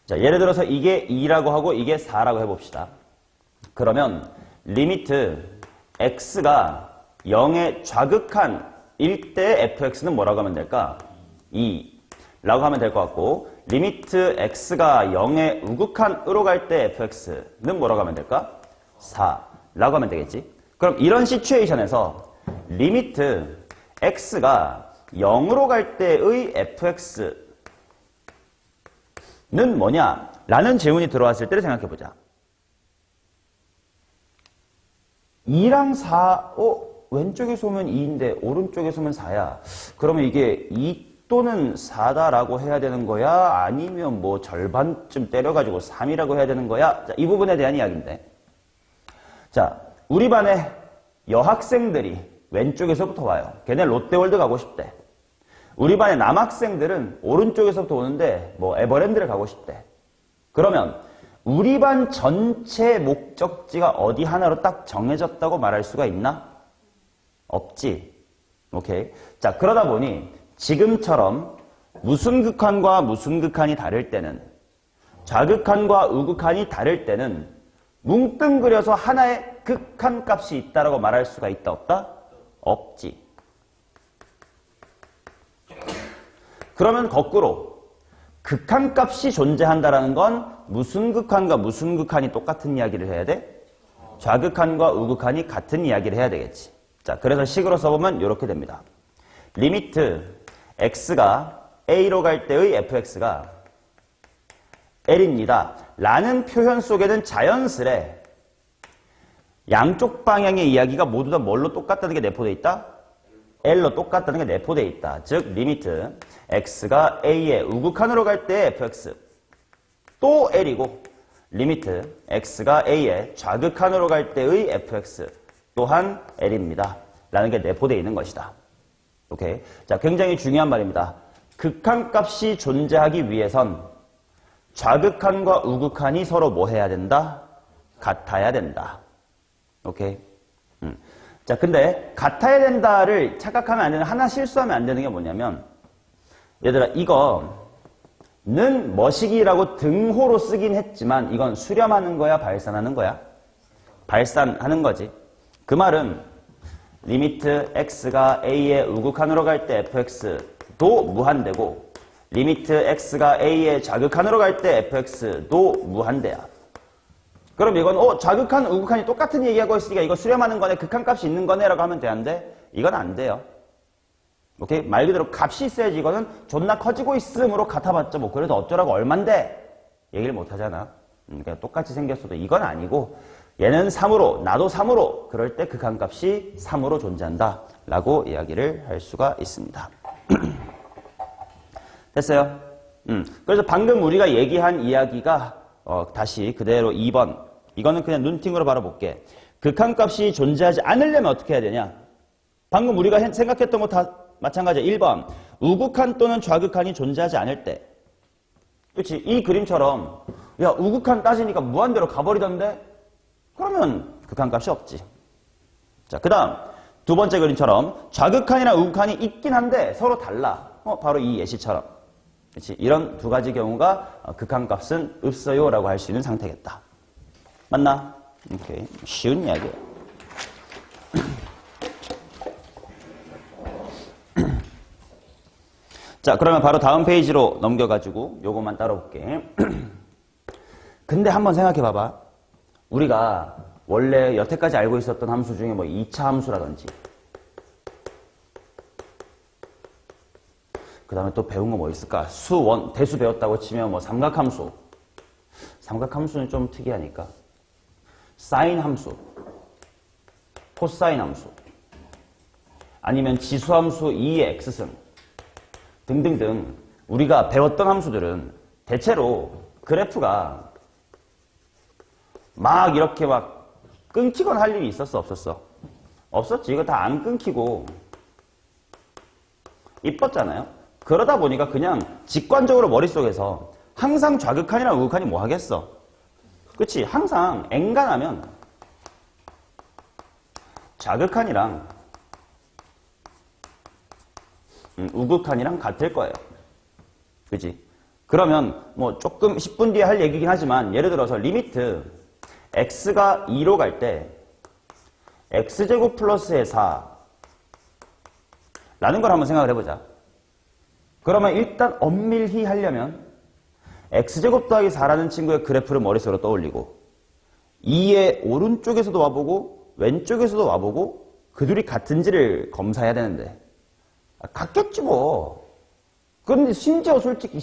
자, 예를 들어서 이게 2라고 하고 이게 4라고 해봅시다. 그러면 리미트 x가 0의 좌극한일 때 fx는 뭐라고 하면 될까? 2라고 하면 될 것 같고 리미트 x가 0의 우극한으로 갈 때 fx는 뭐라고 하면 될까? 4라고 하면 되겠지. 그럼 이런 시츄에이션에서 리미트 x가 0으로 갈 때의 fx 는 뭐냐? 라는 질문이 들어왔을 때를 생각해보자. 2랑 4, 왼쪽에서 오면 2인데 오른쪽에서 오면 4야. 그러면 이게 2 또는 4다라고 해야 되는 거야? 아니면 뭐 절반쯤 때려가지고 3이라고 해야 되는 거야? 자, 이 부분에 대한 이야기인데. 자, 우리 반에 여학생들이 왼쪽에서부터 와요. 걔네 롯데월드 가고 싶대. 우리 반의 남학생들은 오른쪽에서부터 오는데 뭐 에버랜드를 가고 싶대. 그러면 우리 반 전체 목적지가 어디 하나로 딱 정해졌다고 말할 수가 있나? 없지. 오케이. 자, 그러다 보니 지금처럼 무슨 극한과 무슨 극한이 다를 때는 좌극한과 우극한이 다를 때는 뭉뚱그려서 하나의 극한값이 있다라고 말할 수가 있다 없다? 없지. 그러면 거꾸로 극한값이 존재한다라는 건 무슨 극한과 무슨 극한이 똑같은 이야기를 해야 돼? 좌극한과 우극한이 같은 이야기를 해야 되겠지. 자, 그래서 식으로 써보면 이렇게 됩니다. 리미트 x가 a로 갈 때의 fx가 l입니다. 라는 표현 속에는 자연스레 양쪽 방향의 이야기가 모두 다 뭘로 똑같다는 게 내포되어 있다? L로 똑같다는 게 내포되어 있다. 즉 리미트 x가 a의 우극한으로 갈 때 fx 또 L이고 리미트 x가 a의 좌극한으로 갈 때의 fx 또한 L입니다. 라는 게 내포되어 있는 것이다. 오케이. 자, 굉장히 중요한 말입니다. 극한값이 존재하기 위해선 좌극한과 우극한이 서로 뭐 해야 된다? 같아야 된다. 오케이. 자, 근데 같아야 된다를 착각하면 안 되는, 하나 실수하면 안 되는 게 뭐냐면 얘들아, 이거는 머시기라고 등호로 쓰긴 했지만 이건 수렴하는 거야, 발산하는 거야? 발산하는 거지. 그 말은 리미트 x가 a의 우극한으로 갈 때 fx도 무한대고 리미트 x가 a의 좌극한으로 갈 때 fx도 무한대야. 그럼 이건 좌극한, 우극한이 똑같은 얘기하고 있으니까 이거 수렴하는 거네, 극한값이 있는 거네 라고 하면 되는데 이건 안 돼요. 오케이? 말 그대로 값이 있어야지. 이거는 존나 커지고 있음으로 같아봤자 뭐 그래도 어쩌라고 얼만데 얘기를 못 하잖아. 그러니까 똑같이 생겼어도 이건 아니고 얘는 3으로 나도 3으로 그럴 때 극한값이 3으로 존재한다 라고 이야기를 할 수가 있습니다. 됐어요? 그래서 방금 우리가 얘기한 이야기가 다시 그대로 2번 이거는 그냥 눈팅으로 바로 볼게. 극한값이 존재하지 않으려면 어떻게 해야 되냐? 방금 우리가 생각했던 거 다 마찬가지야. 1번 우극한 또는 좌극한이 존재하지 않을 때. 그렇지? 이 그림처럼 야 우극한 따지니까 무한대로 가버리던데? 그러면 극한값이 없지. 자, 그 다음 두 번째 그림처럼 좌극한이나 우극한이 있긴 한데 서로 달라. 바로 이 예시처럼. 그렇지? 이런 두 가지 경우가 극한값은 없어요 라고 할 수 있는 상태겠다. 맞나? 오케이. 쉬운 이야기예요. 자, 그러면 바로 다음 페이지로 넘겨가지고 요것만 따로 볼게. 근데 한번 생각해 봐봐. 우리가 원래 여태까지 알고 있었던 함수 중에 뭐 2차 함수라든지 그 다음에 또 배운 거 뭐 있을까? 수원, 대수 배웠다고 치면 뭐 삼각함수. 삼각함수는 좀 특이하니까. 사인 함수, 코사인 함수, 아니면 지수함수 2의 x승 등등등 우리가 배웠던 함수들은 대체로 그래프가 막 이렇게 막 끊기거나 할 일이 있었어 없었어? 없었지. 이거 다 안 끊기고 이뻤잖아요. 그러다 보니까 그냥 직관적으로 머릿속에서 항상 좌극한이나 우극한이 뭐 하겠어? 그치? 항상 엔간하면 좌극한이랑 우극한이랑 같을 거예요. 그치? 그러면 뭐 조금 10분 뒤에 할 얘기긴 하지만 예를 들어서 리미트 x가 2로 갈 때 x제곱 플러스의 4 라는 걸 한번 생각을 해보자. 그러면 일단 엄밀히 하려면 x제곱 더하기 4라는 친구의 그래프를 머릿속으로 떠올리고 2의 오른쪽에서도 와보고 왼쪽에서도 와보고 그 둘이 같은지를 검사해야 되는데 같겠지 뭐. 그런데 심지어 솔직히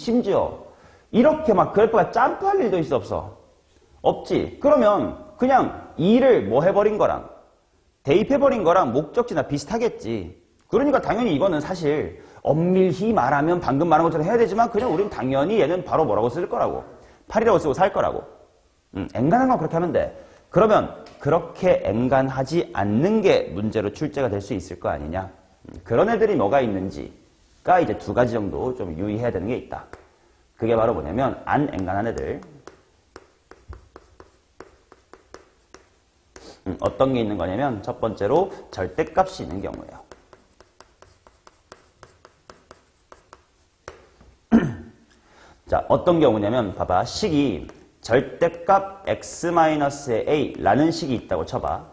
이렇게 막 그래프가 점프할 일도 있어 없어? 없지. 그러면 그냥 2를 뭐 해버린 거랑 대입해버린 거랑 목적지나 비슷하겠지. 그러니까 당연히 이거는 사실 엄밀히 말하면 방금 말한 것처럼 해야 되지만 그냥 우린 당연히 얘는 바로 뭐라고 쓸 거라고 8이라고 쓰고 살 거라고. 엔간한 건 그렇게 하면 돼. 그러면 그렇게 엔간하지 않는 게 문제로 출제가 될 수 있을 거 아니냐. 그런 애들이 뭐가 있는지가 이제 두 가지 정도 좀 유의해야 되는 게 있다. 그게 바로 뭐냐면 안 엔간한 애들. 어떤 게 있는 거냐면 첫 번째로 절대값이 있는 경우예요. 자, 어떤 경우냐면 봐봐. 식이 절대값 x-의 a라는 식이 있다고 쳐봐.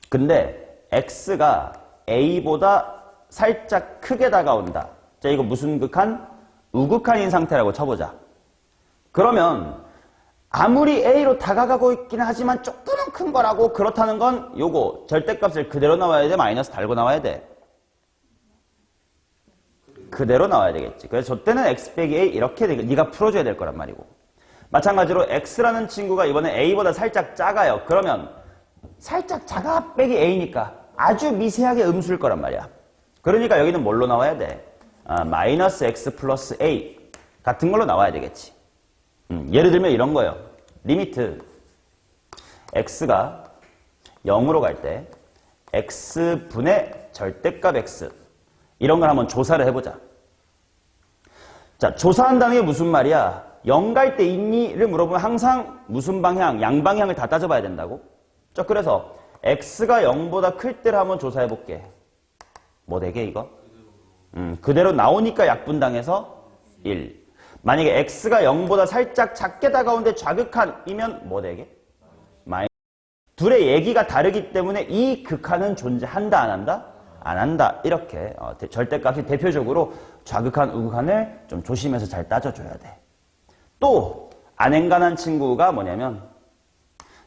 근데 x가 a보다 살짝 크게 다가온다. 자, 이거 무슨 극한? 우극한인 상태라고 쳐보자. 그러면 아무리 a로 다가가고 있긴 하지만 조금은 큰 거라고. 그렇다는 건 요거 절대값을 그대로 나와야 돼? 마이너스 달고 나와야 돼? 그대로 나와야 되겠지. 그래서 저 때는 x 빼기 a 이렇게 네가 풀어줘야 될 거란 말이고. 마찬가지로 x라는 친구가 이번에 a보다 살짝 작아요. 그러면 살짝 작아 빼기 a니까 아주 미세하게 음수일 거란 말이야. 그러니까 여기는 뭘로 나와야 돼? 마이너스 x 플러스 a 같은 걸로 나와야 되겠지. 예를 들면 이런 거예요. 리미트 x가 0으로 갈 때 x분의 절대값 x 이런 걸 한번 조사를 해보자. 자, 조사한다는 게 무슨 말이야? 0 갈 때 있니?를 물어보면 항상 무슨 방향, 양방향을 다 따져봐야 된다고? 자, 그래서 x가 0보다 클 때를 한번 조사해볼게. 뭐 되게 이거? 그대로 나오니까 약분당해서 1. 만약에 x가 0보다 살짝 작게 다가오는데 좌극한이면 뭐 되게? 마이너스. 둘의 얘기가 다르기 때문에 이 극한은 존재한다, 안 한다? 안 한다. 이렇게 절대값이 대표적으로 좌극한, 우극한을 좀 조심해서 잘 따져줘야 돼. 또 안 엔간한 친구가 뭐냐면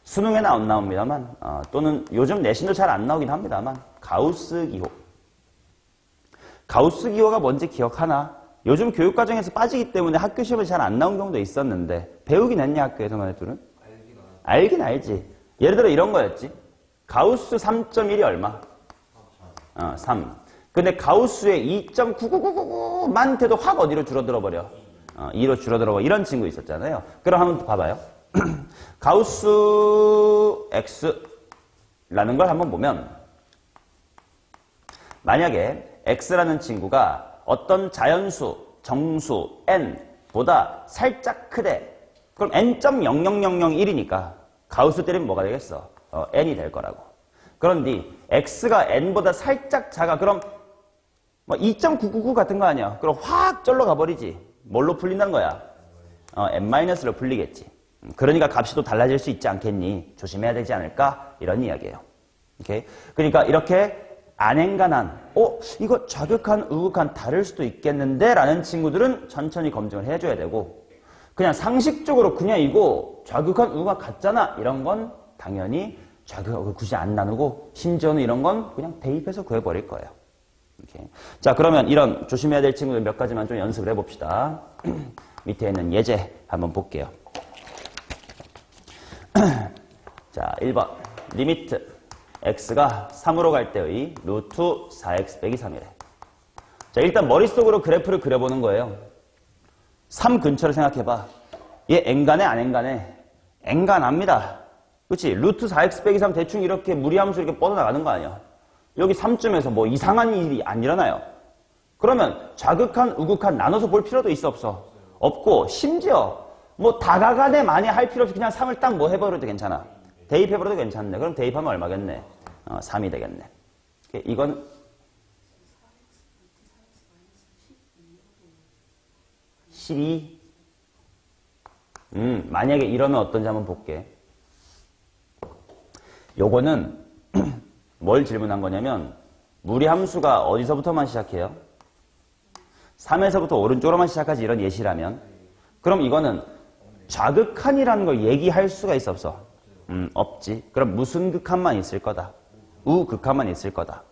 수능에는 안 나옵니다만 또는 요즘 내신도 잘 안 나오긴 합니다만 가우스 기호. 가우스 기호가 뭔지 기억하나? 요즘 교육과정에서 빠지기 때문에 학교 시험에 잘 안 나온 경우도 있었는데 배우긴 했냐 학교에서 너네들은? 알긴 알지. 예를 들어 이런 거였지. 가우스 3.1이 얼마? 3. 근데 가우스의 2.99999만 돼도 확 어디로 줄어들어 버려? 2로 줄어들어 버려. 이런 친구 있었잖아요. 그럼 한번 봐봐요. 가우스 X라는 걸 한번 보면 만약에 X라는 친구가 어떤 자연수, 정수, N보다 살짝 크대. 그럼 N.00001이니까 가우스 때리면 뭐가 되겠어? N이 될 거라고. 그런데 X가 N보다 살짝 작아. 그럼 뭐 2.999 같은 거 아니야. 그럼 확 쫄러 가버리지. 뭘로 풀린다는 거야? N-로 풀리겠지. 그러니까 값이 또 달라질 수 있지 않겠니? 조심해야 되지 않을까? 이런 이야기예요. 오케이? 그러니까 이렇게 안행간한, 이거 좌극한, 우극한 다를 수도 있겠는데? 라는 친구들은 천천히 검증을 해줘야 되고, 그냥 상식적으로 그냥 이거 좌극한, 우극한 같잖아. 이런 건 당연히 좌극하고 굳이 안 나누고, 심지어는 이런 건 그냥 대입해서 구해버릴 거예요. 오케이. 자, 그러면 이런 조심해야 될 친구들 몇 가지만 좀 연습을 해봅시다. 밑에 있는 예제 한번 볼게요. 자, 1번. 리미트. x가 3으로 갈 때의 루트 4x 빼기 3이래. 자, 일단 머릿속으로 그래프를 그려보는 거예요. 3 근처를 생각해봐. 얘 n간해, 안 n간해? n간합니다. 그치? 루트 4x 빼기 3 대충 이렇게 무리함수 이렇게 뻗어나가는 거 아니야? 여기 3쯤에서 뭐 이상한 일이 안 일어나요. 그러면 좌극한, 우극한 나눠서 볼 필요도 있어, 없어? 없고, 심지어 뭐 다가간에 많이 할 필요 없이 그냥 3을 딱 뭐 해버려도 괜찮아. 대입해버려도 괜찮네. 그럼 대입하면 얼마겠네? 3이 되겠네. 이건 12. 만약에 이러면 어떤지 한번 볼게. 요거는 뭘 질문한 거냐면 무리함수가 어디서부터만 시작해요? 3에서부터 오른쪽으로만 시작하지 이런 예시라면 그럼 이거는 좌극한이라는 걸 얘기할 수가 있어 없어? 없지. 그럼 무슨 극한만 있을 거다. 우극한만 있을 거다.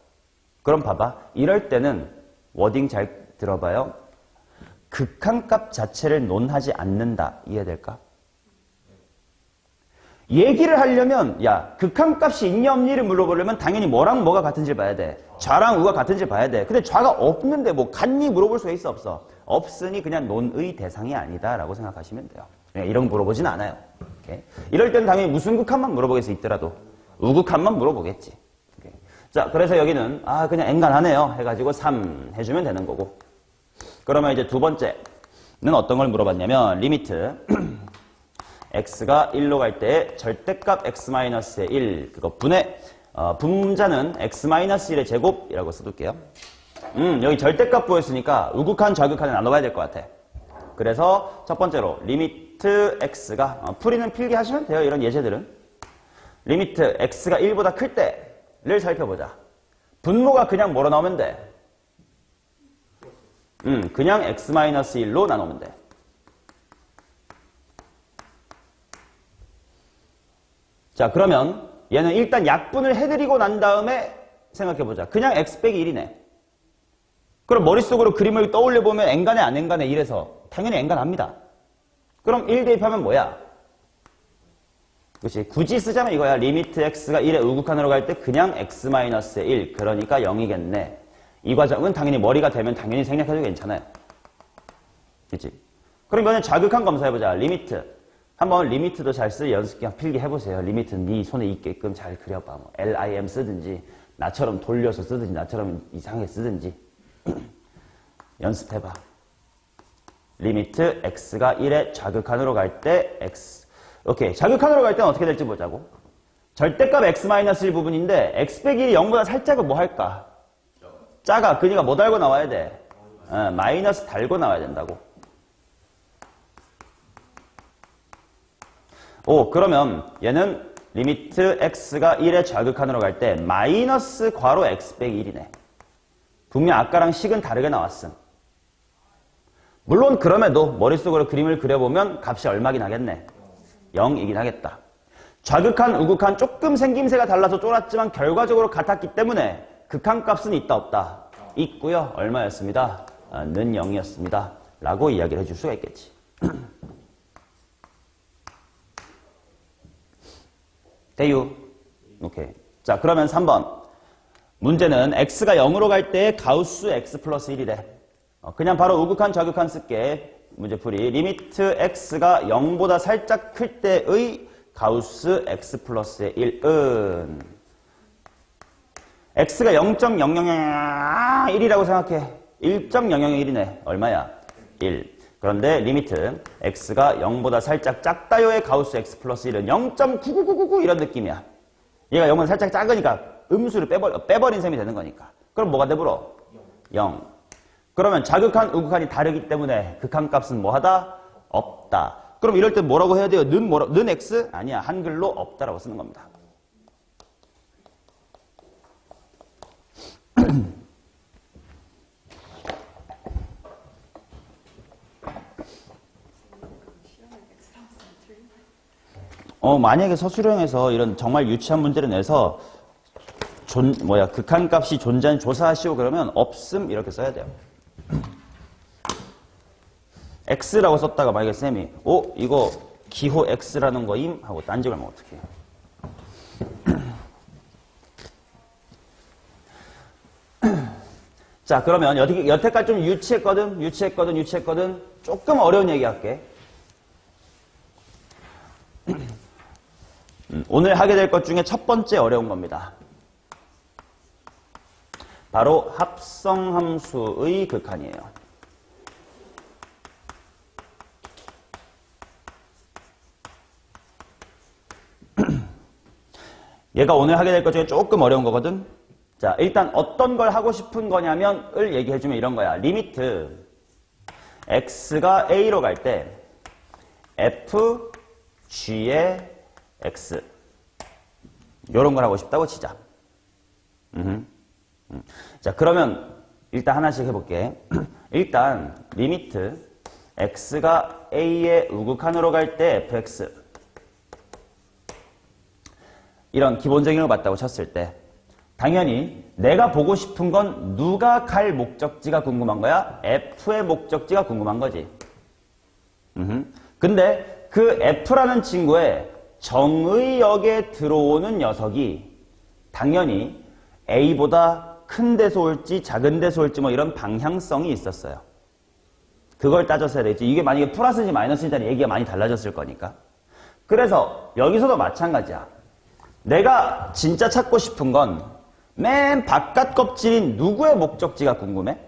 그럼 봐봐. 이럴 때는 워딩 잘 들어봐요. 극한값 자체를 논하지 않는다. 이해될까? 얘기를 하려면 야 극한값이 있냐 없니를 물어보려면 당연히 뭐랑 뭐가 같은지 봐야 돼. 좌랑 우가 같은지 봐야 돼. 근데 좌가 없는데 뭐 같니 물어볼 수가 있어 없어? 없으니 그냥 논의 대상이 아니다 라고 생각하시면 돼요. 이런 거 물어보진 않아요. 오케이? 이럴 때는 당연히 무슨 극한만 물어보겠어 있더라도 우극한만 물어보겠지. 오케이? 자 그래서 여기는 그냥 엔간하네요 해가지고 3 해주면 되는 거고. 그러면 이제 두 번째는 어떤 걸 물어봤냐면 리미트 x가 1로 갈 때 절대값 x-의 1 그거 분의 분자는 x-1의 제곱이라고 써둘게요. 여기 절대값 보였으니까 우극한 좌극한을 나눠봐야 될 것 같아. 그래서 첫 번째로 리미트 x가 풀이는 필기 하시면 돼요. 이런 예제들은 리미트 x가 1보다 클 때를 살펴보자. 분모가 그냥 뭐로 나오면 돼? 그냥 x-1로 나누면 돼. 자 그러면 얘는 일단 약분을 해드리고 난 다음에 생각해보자. 그냥 x 빼기 1이네. 그럼 머릿속으로 그림을 떠올려보면 n간해 안 n간해 이래서 당연히 n간합니다. 그럼 1 대입하면 뭐야? 그렇지. 굳이 쓰자면 이거야. 리미트 x가 1의 우극한으로 갈 때 그냥 x-의 1 그러니까 0이겠네. 이 과정은 당연히 머리가 되면 당연히 생략해도 괜찮아요. 그렇지. 그럼 이번엔 좌극한 검사해보자. 리미트. 한번 리미트도 잘 쓸 연습 그냥 필기 해보세요. 리미트 네 손에 있게끔 잘 그려봐. 뭐 LIM 쓰든지 나처럼 돌려서 쓰든지 나처럼 이상하게 쓰든지 연습해봐. 리미트 x가 1의 좌극한으로 갈 때 x. 오케이. 좌극한으로 갈 때는 어떻게 될지 보자고. 절대값 x-1 부분인데 x 빼기 1이 0보다 살짝은 뭐 할까? 작아. 그니까 뭐 달고 나와야 돼? 마이너스 달고 나와야 된다고. 그러면 얘는 리미트 x가 1의 좌극한으로 갈 때 마이너스 괄호 x 빼기 1이네. 분명 아까랑 식은 다르게 나왔음. 물론 그럼에도 머릿속으로 그림을 그려보면 값이 얼마긴 하겠네. 0이긴 하겠다. 좌극한, 우극한 조금 생김새가 달라서 쫄았지만 결과적으로 같았기 때문에 극한값은 있다 없다? 있고요. 얼마였습니다? 는 0이었습니다. 라고 이야기를 해줄 수가 있겠지. 대유. 오케이. 자, 그러면 3번. 문제는 x가 0으로 갈 때 가우스 x 플러스 1이래. 그냥 바로 우극한 좌극한 쓸게. 문제풀이. 리미트 x가 0보다 살짝 클 때의 가우스 x 플러스의 1은 x가 0.0001이라고 생각해. 1.001이네. 얼마야? 1. 그런데 리미트 x가 0보다 살짝 작다요의 가우스 x 플러스 1은 0.99999 이런 느낌이야. 얘가 0은 살짝 작으니까 음수를 빼버린 셈이 되는 거니까. 그럼 뭐가 돼버려? 0. 그러면 좌극한, 우극한이 다르기 때문에 극한값은 뭐하다? 없다. 그럼 이럴 때 뭐라고 해야 돼요? 는 x? 아니야. 한글로 없다라고 쓰는 겁니다. 만약에 서술형에서 이런 정말 유치한 문제를 내서 극한값이 존재하는 조사하시오 그러면 없음 이렇게 써야 돼요. x라고 썼다가 만약에 쌤이 이거 기호 x라는 거임 하고 딴지 걸면 어떡해. 자, 그러면 여태까지 좀 유치했거든. 조금 어려운 얘기 할게. 오늘 하게 될 것 중에 첫 번째 어려운 겁니다. 바로 합성함수의 극한이에요. 얘가 오늘 하게 될 것 중에 조금 어려운 거거든. 자, 일단 어떤 걸 하고 싶은 거냐면 을 얘기해주면 이런 거야. 리미트 x가 a로 갈 때 f g의 x 요런 걸 하고 싶다고 치자. 자, 그러면 일단 하나씩 해볼게. 일단 리미트 x가 a의 우극한으로 갈 때 fx 이런 기본적인 걸 봤다고 쳤을 때 당연히 내가 보고 싶은 건 누가 갈 목적지가 궁금한 거야? f의 목적지가 궁금한 거지. 근데 그 f라는 친구의 정의역에 들어오는 녀석이 당연히 a보다 큰 데서 올지 작은 데서 올지 뭐 이런 방향성이 있었어야 그걸 따졌어야 되겠지. 이게 만약에 플러스인지 마이너스인지 얘기가 많이 달라졌을 거니까. 그래서 여기서도 마찬가지야. 내가 진짜 찾고 싶은 건 맨 바깥 껍질인 누구의 목적지가 궁금해?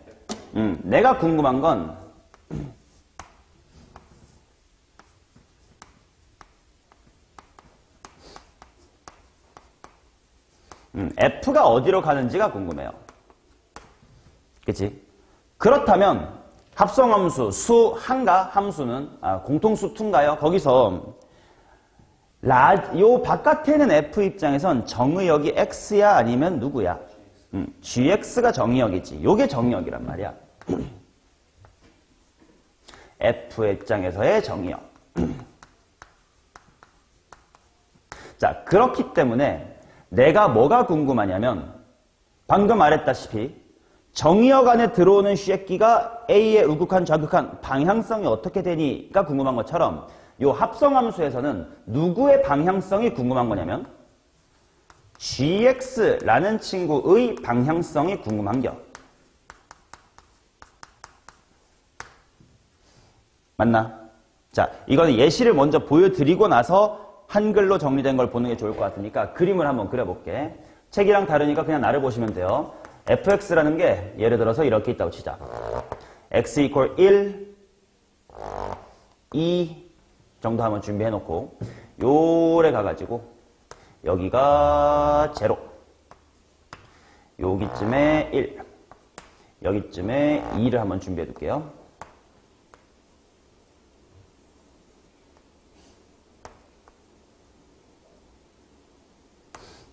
내가 궁금한 건 F가 어디로 가는지가 궁금해요. 그치? 그렇다면 합성함수 수 한가 함수는 공통수 2인가요? 거기서 요 바깥에 있는 F 입장에선 정의역이 X야 아니면 누구야? GX가 정의역이지. 요게 정의역이란 말이야. F의 입장에서의 정의역. 자, 그렇기 때문에 내가 뭐가 궁금하냐면 방금 말했다시피 정의역 안에 들어오는 쥐끼가 A의 우극한 좌극한 방향성이 어떻게 되니가 궁금한 것처럼 요 합성함수에서는 누구의 방향성이 궁금한 거냐면 gx라는 친구의 방향성이 궁금한겨. 맞나? 자, 이거는 예시를 먼저 보여드리고 나서 한글로 정리된 걸 보는 게 좋을 것 같으니까 그림을 한번 그려볼게. 책이랑 다르니까 그냥 나를 보시면 돼요. fx라는 게 예를 들어서 이렇게 있다고 치자. x equal 1, 2 정도 한번 준비해놓고 요래 가가지고 여기가 0 여기쯤에 1 여기쯤에 2를 한번 준비해둘게요.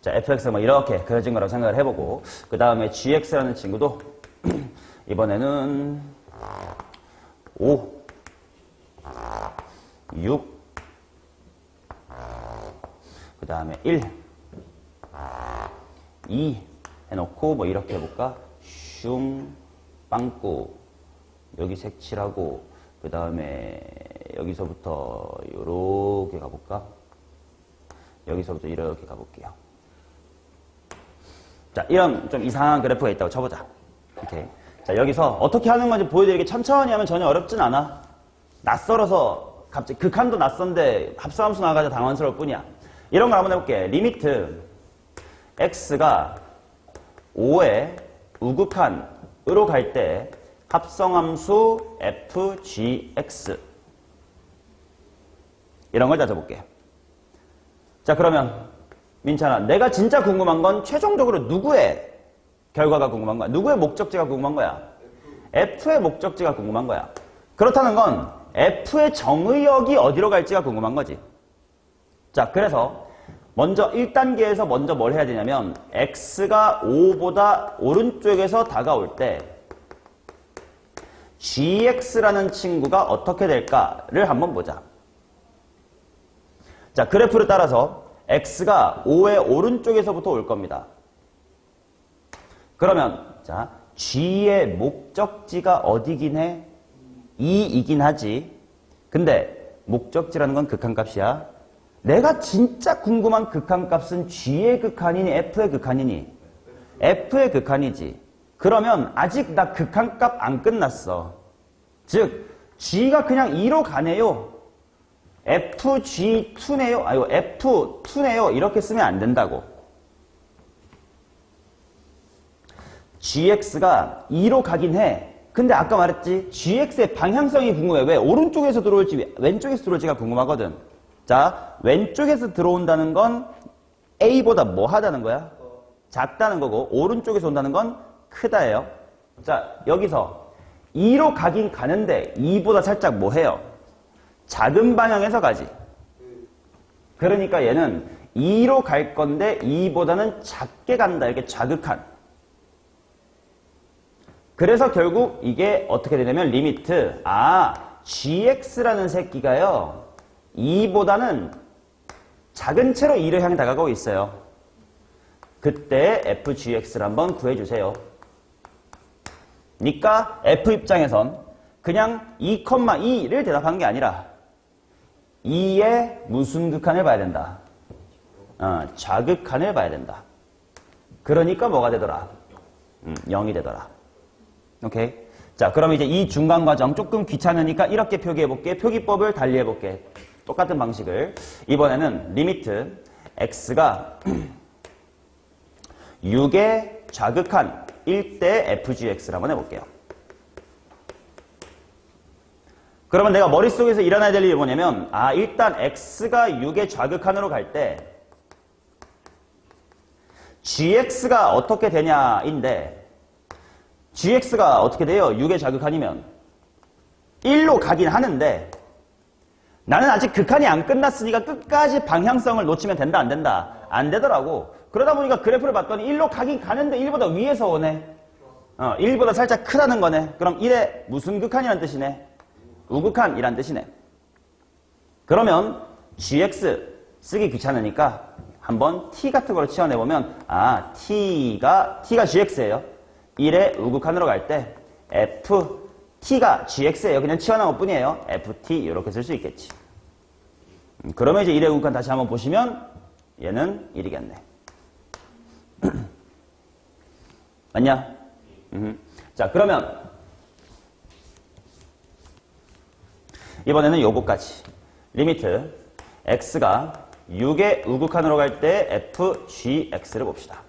자, fx가 뭐 이렇게 그려진 거라고 생각을 해보고 그 다음에 gx라는 친구도 이번에는 5 6 그 다음에 1 2 해놓고 뭐 이렇게 해볼까? 슝 빵꾸 여기 색칠하고 그 다음에 여기서부터 요렇게 가볼까? 여기서부터 이렇게 가볼게요. 자, 이런 좀 이상한 그래프가 있다고 쳐보자. 이렇게. 자, 여기서 어떻게 하는 건지 보여드리게 천천히 하면 전혀 어렵진 않아. 낯설어서 갑자기 극한도 낯선데 합성함수 나가지고 당황스러울 뿐이야. 이런 걸 한번 해볼게. 리미트 x가 5의 우극한으로 갈 때 합성함수 fgx 이런 걸 따져볼게. 자, 그러면 민찬아, 내가 진짜 궁금한 건 최종적으로 누구의 결과가 궁금한 거야? 누구의 목적지가 궁금한 거야? f의 목적지가 궁금한 거야. 그렇다는 건 f의 정의역이 어디로 갈지가 궁금한 거지. 자, 그래서 먼저 1단계에서 먼저 뭘 해야 되냐면 x가 5보다 오른쪽에서 다가올 때 gx라는 친구가 어떻게 될까를 한번 보자. 자, 그래프를 따라서 x가 5의 오른쪽에서부터 올 겁니다. 그러면 자, g의 목적지가 어디긴 해? 2이긴 하지. 근데 목적지라는 건 극한값이야. 내가 진짜 궁금한 극한값은 g의 극한이니 f의 극한이니? f의 극한이지. 그러면 아직 나 극한값 안 끝났어. 즉 g가 그냥 2로 가네요. fg2네요. 아이고 f2네요. 이렇게 쓰면 안 된다고. gx가 2로 가긴 해. 근데 아까 말했지, gx의 방향성이 궁금해. 왜? 오른쪽에서 들어올지 왼쪽에서 들어올지가 궁금하거든. 자, 왼쪽에서 들어온다는 건 a보다 뭐 하다는 거야? 작다는 거고, 오른쪽에서 온다는 건 크다예요. 자, 여기서 2로 가긴 가는데 2보다 살짝 뭐 해요? 작은 방향에서 가지. 그러니까 얘는 2로 갈 건데 2보다는 작게 간다. 이렇게 자극한. 그래서 결국 이게 어떻게 되냐면 리미트 gx라는 새끼가요 2보다는 작은 채로 2를 향해 다가가고 있어요. 그때 fgx를 한번 구해주세요. 그러니까 f 입장에선 그냥 2,2를 대답한 게 아니라 2의 무슨 극한을 봐야 된다. 좌극한을 봐야 된다. 그러니까 뭐가 되더라? 0이 되더라. 오케이. 자, 그럼 이제 이 중간 과정 조금 귀찮으니까 이렇게 표기해볼게. 표기법을 달리 해볼게. 똑같은 방식을. 이번에는 리미트 x가 6의 좌극한일 때 fgx를 한번 해볼게요. 그러면 내가 머릿속에서 일어나야 될 일이 뭐냐면 일단 x가 6의 좌극한으로 갈 때 gx가 어떻게 되냐인데 gx가 어떻게 돼요? 6의 좌극한이면 1로 가긴 하는데 나는 아직 극한이 안 끝났으니까 끝까지 방향성을 놓치면 된다 안 된다? 안 되더라고. 그러다 보니까 그래프를 봤더니 1로 가긴 가는데 1보다 위에서 오네. 1보다 살짝 크다는 거네. 그럼 1의 무슨 극한이란 뜻이네? 우극한이란 뜻이네. 그러면 gx 쓰기 귀찮으니까 한번 t 같은 걸로 치워내보면 t가 gx예요. 1의 우극한으로 갈 때 ft가 gx예요. 그냥 치워놓은 것 뿐이에요. ft 이렇게 쓸 수 있겠지. 그러면 이제 1의 우극한 다시 한번 보시면 얘는 1이겠네. 맞냐? 자, 그러면 이번에는 요거까지. 리미트 x가 6의 우극한으로 갈 때 fgx를 봅시다.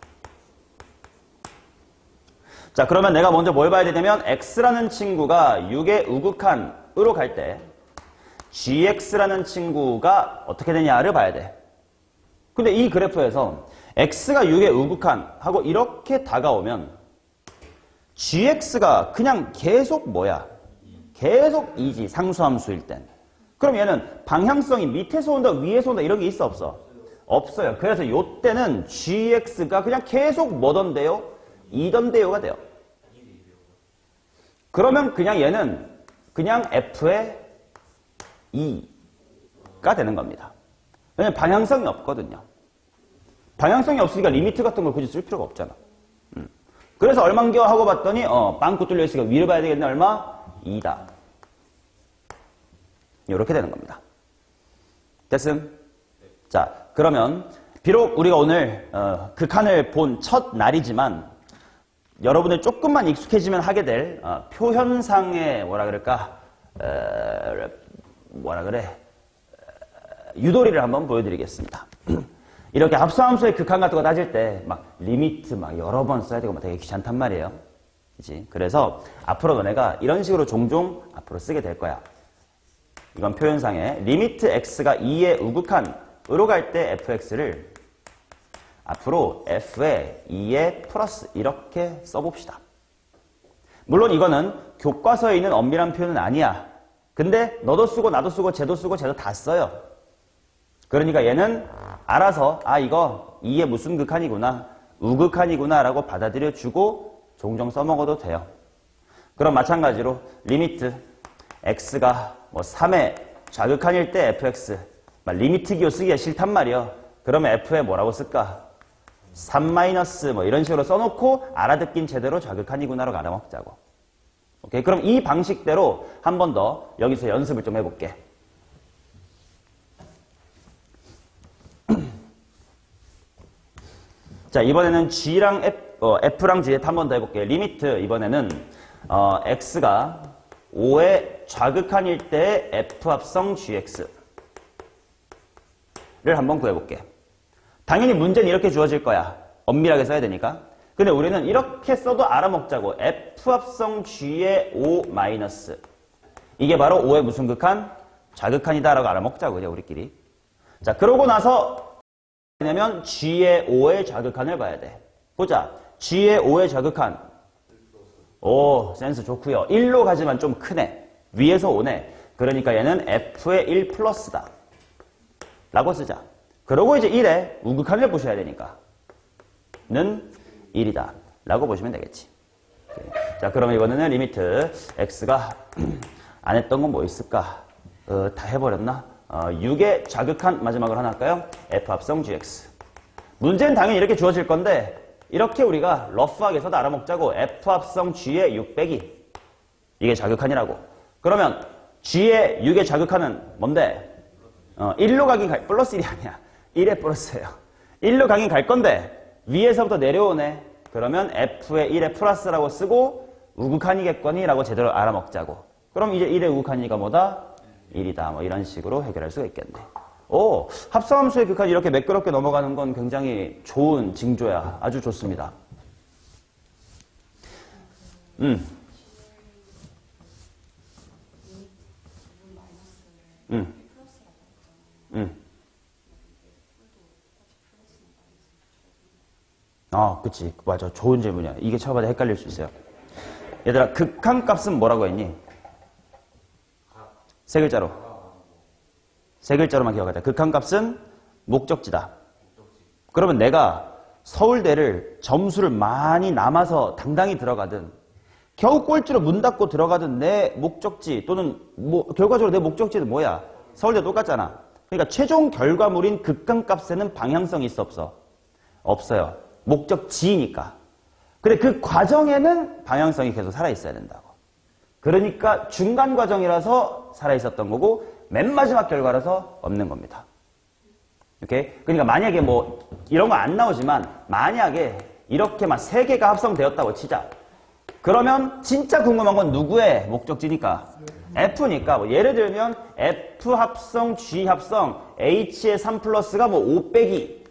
자, 그러면 내가 먼저 뭘 봐야 되냐면 x라는 친구가 6의 우극한으로 갈 때 gx라는 친구가 어떻게 되냐를 봐야 돼. 근데 이 그래프에서 x가 6의 우극한하고 이렇게 다가오면 gx가 그냥 계속 뭐야? 계속 2지, 상수함수일 땐. 그럼 얘는 방향성이 밑에서 온다, 위에서 온다 이런 게 있어 없어? 없어요. 그래서 요때는 gx가 그냥 계속 뭐던데요? 2던데요가 돼요. 그러면 그냥 얘는 그냥 f의 2가 되는 겁니다. 왜냐면 방향성이 없거든요. 방향성이 없으니까 리미트 같은 걸 굳이 쓸 필요가 없잖아. 그래서 얼만겨 하고 봤더니 빵꾸 뚫려 있으니까 위를 봐야 되겠네. 얼마? 2다. 이렇게 되는 겁니다. 됐음? 자, 그러면 비록 우리가 오늘 극한을 본 첫 날이지만 여러분들 조금만 익숙해지면 하게 될 표현상의 뭐라 그럴까 유도리를 한번 보여드리겠습니다. 이렇게 합성함수의 극한 같은 거 따질 때 막 리미트 막 여러 번 써야 되고 막 되게 귀찮단 말이에요. 그치? 그래서 앞으로 너네가 이런 식으로 종종 앞으로 쓰게 될 거야. 이건 표현상에 리미트 x가 2의 우극한으로 갈 때 fx를 앞으로 f에 2의 플러스 이렇게 써봅시다. 물론 이거는 교과서에 있는 엄밀한 표현은 아니야. 근데 너도 쓰고 나도 쓰고 쟤도 쓰고 쟤도 다 써요. 그러니까 얘는 알아서 이거 2의 무슨 극한이구나 우극한이구나 라고 받아들여주고 종종 써먹어도 돼요. 그럼 마찬가지로 리미트 x가 뭐 3의 좌극한일 때 fx 리미트 기호 쓰기가 싫단 말이야. 그러면 f에 뭐라고 쓸까? 3 마이너스 뭐 이런 식으로 써놓고 알아듣긴 제대로 좌극한이구나라고 알아먹자고. 오케이? 그럼 이 방식대로 한 번 더 여기서 연습을 좀 해볼게. 자, 이번에는 G랑 F랑 G에 한 번 더 해볼게요. 리미트 이번에는 X가 5의 좌극한일 때 F 합성 GX를 한번 구해볼게. 당연히 문제는 이렇게 주어질 거야. 엄밀하게 써야 되니까. 근데 우리는 이렇게 써도 알아먹자고. F 합성 G의 5 마이너스. 이게 바로 5의 무슨 극한? 좌극한이다 라고 알아먹자고 이제 우리끼리. 자, 그러고 나서 왜냐면 G의 5의 좌극한을 봐야 돼. 보자. G의 5의 좌극한. 오, 센스 좋고요. 1로 가지만 좀 크네. 위에서 오네. 그러니까 얘는 F의 1 플러스다. 라고 쓰자. 그러고 이제 1의 우극한을 보셔야 되니까. 는 1이다. 라고 보시면 되겠지. 자, 그러면 이번에는 리미트 X가 안 했던 건 뭐 있을까? 다 해버렸나? 6의 좌극한 마지막으로 하나 할까요? F 합성 GX. 문제는 당연히 이렇게 주어질 건데 이렇게 우리가 러프하게 써도 알아먹자고. F 합성 G의 6 빼기. 이게 좌극한이라고. 그러면 G의 6의 좌극한은 뭔데? 1로 가긴 플러스 1이 아니야. 1의 플러스예요. 1로 가긴 갈 건데 위에서부터 내려오네. 그러면 F의 1의 플러스라고 쓰고 우극한이겠거니 라고 제대로 알아먹자고. 그럼 이제 1의 우극한이가 뭐다? 1이다. 뭐 이런 식으로 해결할 수가 있겠네. 오, 합성함수의 극한 이렇게 매끄럽게 넘어가는 건 굉장히 좋은 징조야. 아주 좋습니다. 그치. 맞아. 좋은 질문이야. 이게 처음에 헷갈릴 수 있어요. 얘들아, 극한 값은 뭐라고 했니? 세 글자로. 세 글자로만 기억하자. 극한 값은 목적지다. 그러면 내가 서울대를 점수를 많이 남아서 당당히 들어가든 겨우 꼴찌로 문 닫고 들어가든 내 목적지 또는 결과적으로 내 목적지는 뭐야? 서울대 똑같잖아. 그러니까 최종 결과물인 극한 값에는 방향성이 있어 없어? 없어요. 목적지니까. 근데 그 과정에는 방향성이 계속 살아있어야 된다고. 그러니까 중간 과정이라서 살아있었던 거고 맨 마지막 결과라서 없는 겁니다. 오케이? 그러니까 만약에 뭐 이런 거 안 나오지만 만약에 이렇게 막 세 개가 합성되었다고 치자. 그러면 진짜 궁금한 건 누구의 목적지니까? F니까. 뭐 예를 들면 F 합성 G 합성 H의 3 플러스가 뭐 5 빼기.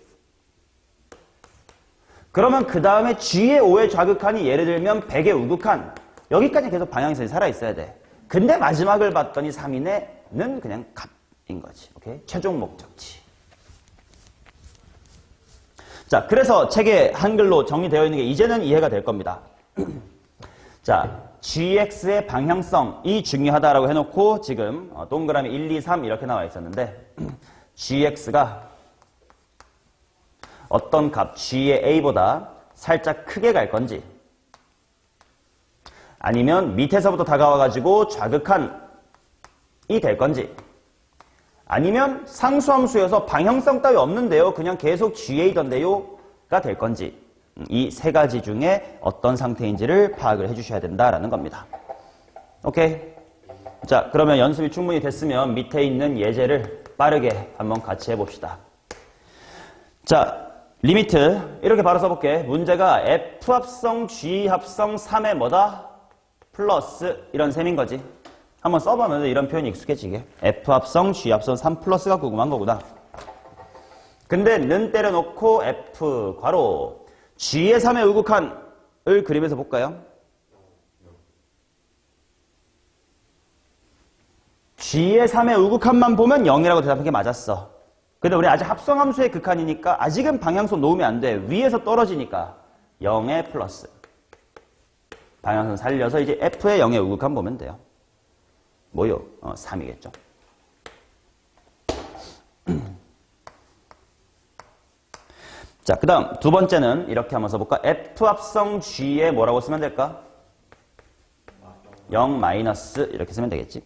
그러면 그 다음에 G의 5의 좌극한이 예를 들면 100의 우극한. 여기까지 계속 방향성이 살아있어야 돼. 근데 마지막을 봤더니 3인에는 그냥 값인 거지. 오케이? 최종 목적지. 자, 그래서 책에 한글로 정리되어 있는 게 이제는 이해가 될 겁니다. 자, GX의 방향성이 중요하다라고 해놓고 지금 동그라미 1, 2, 3 이렇게 나와 있었는데 GX가 어떤 값 G의 A보다 살짝 크게 갈 건지 아니면 밑에서부터 다가와가지고 좌극한이 될 건지 아니면 상수함수여서 방향성 따위 없는데요. 그냥 계속 GA던데요가 될 건지 이 세 가지 중에 어떤 상태인지를 파악을 해주셔야 된다라는 겁니다. 오케이. 자, 그러면 연습이 충분히 됐으면 밑에 있는 예제를 빠르게 한번 같이 해봅시다. 자, 리미트 이렇게 바로 써볼게. 문제가 F합성, G합성 3의 뭐다? 플러스 이런 셈인 거지. 한번 써보면 이런 표현이 익숙해지게. F합성, G합성 3 플러스가 궁금한 거구나. 근데 는 때려놓고 F 괄호 G의 3의 우극한을 그림에서 볼까요? G의 3의 우극한만 보면 0이라고 대답한 게 맞았어. 근데 우리 아직 합성함수의 극한이니까 아직은 방향성 놓으면 안 돼. 위에서 떨어지니까 0의 플러스. 방향성 살려서 이제 F의 0의 우극한 보면 돼요. 뭐요? 3이겠죠. 자, 그 다음 두 번째는 이렇게 한번 써볼까? F 합성 G에 뭐라고 쓰면 될까? 0 마이너스 이렇게 쓰면 되겠지.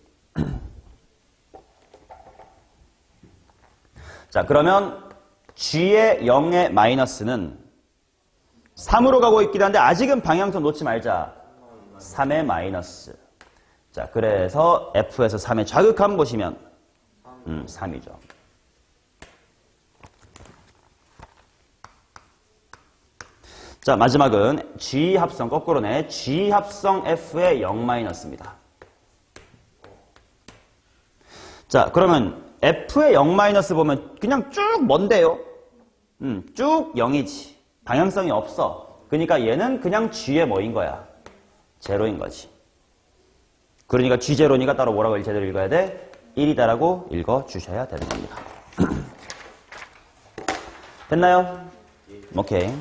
자, 그러면 G의 0의 마이너스는 3으로 가고 있긴 한데 아직은 방향성 놓지 말자. 3의 마이너스. 자, 그래서 F에서 3의 자극함 보시면 3이죠. 자, 마지막은 G 합성 거꾸로네. G 합성 F의 0 마이너스입니다. 자, 그러면 F의 0 마이너스 보면 그냥 쭉 뭔데요? 쭉 0이지. 방향성이 없어. 그러니까 얘는 그냥 G의 뭐인 거야? 제로인 거지. 그러니까 G0니까 따로 뭐라고 제대로 읽어야 돼? 1이다라고 읽어주셔야 되는 겁니다. 됐나요? 오케이.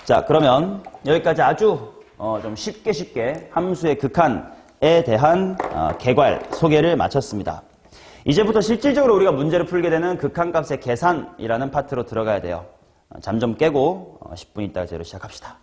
자, 그러면 여기까지 아주 좀 쉽게 함수의 극한에 대한 개괄 소개를 마쳤습니다. 이제부터 실질적으로 우리가 문제를 풀게 되는 극한값의 계산이라는 파트로 들어가야 돼요. 잠 좀 깨고 10분 있다가 제대로 시작합시다.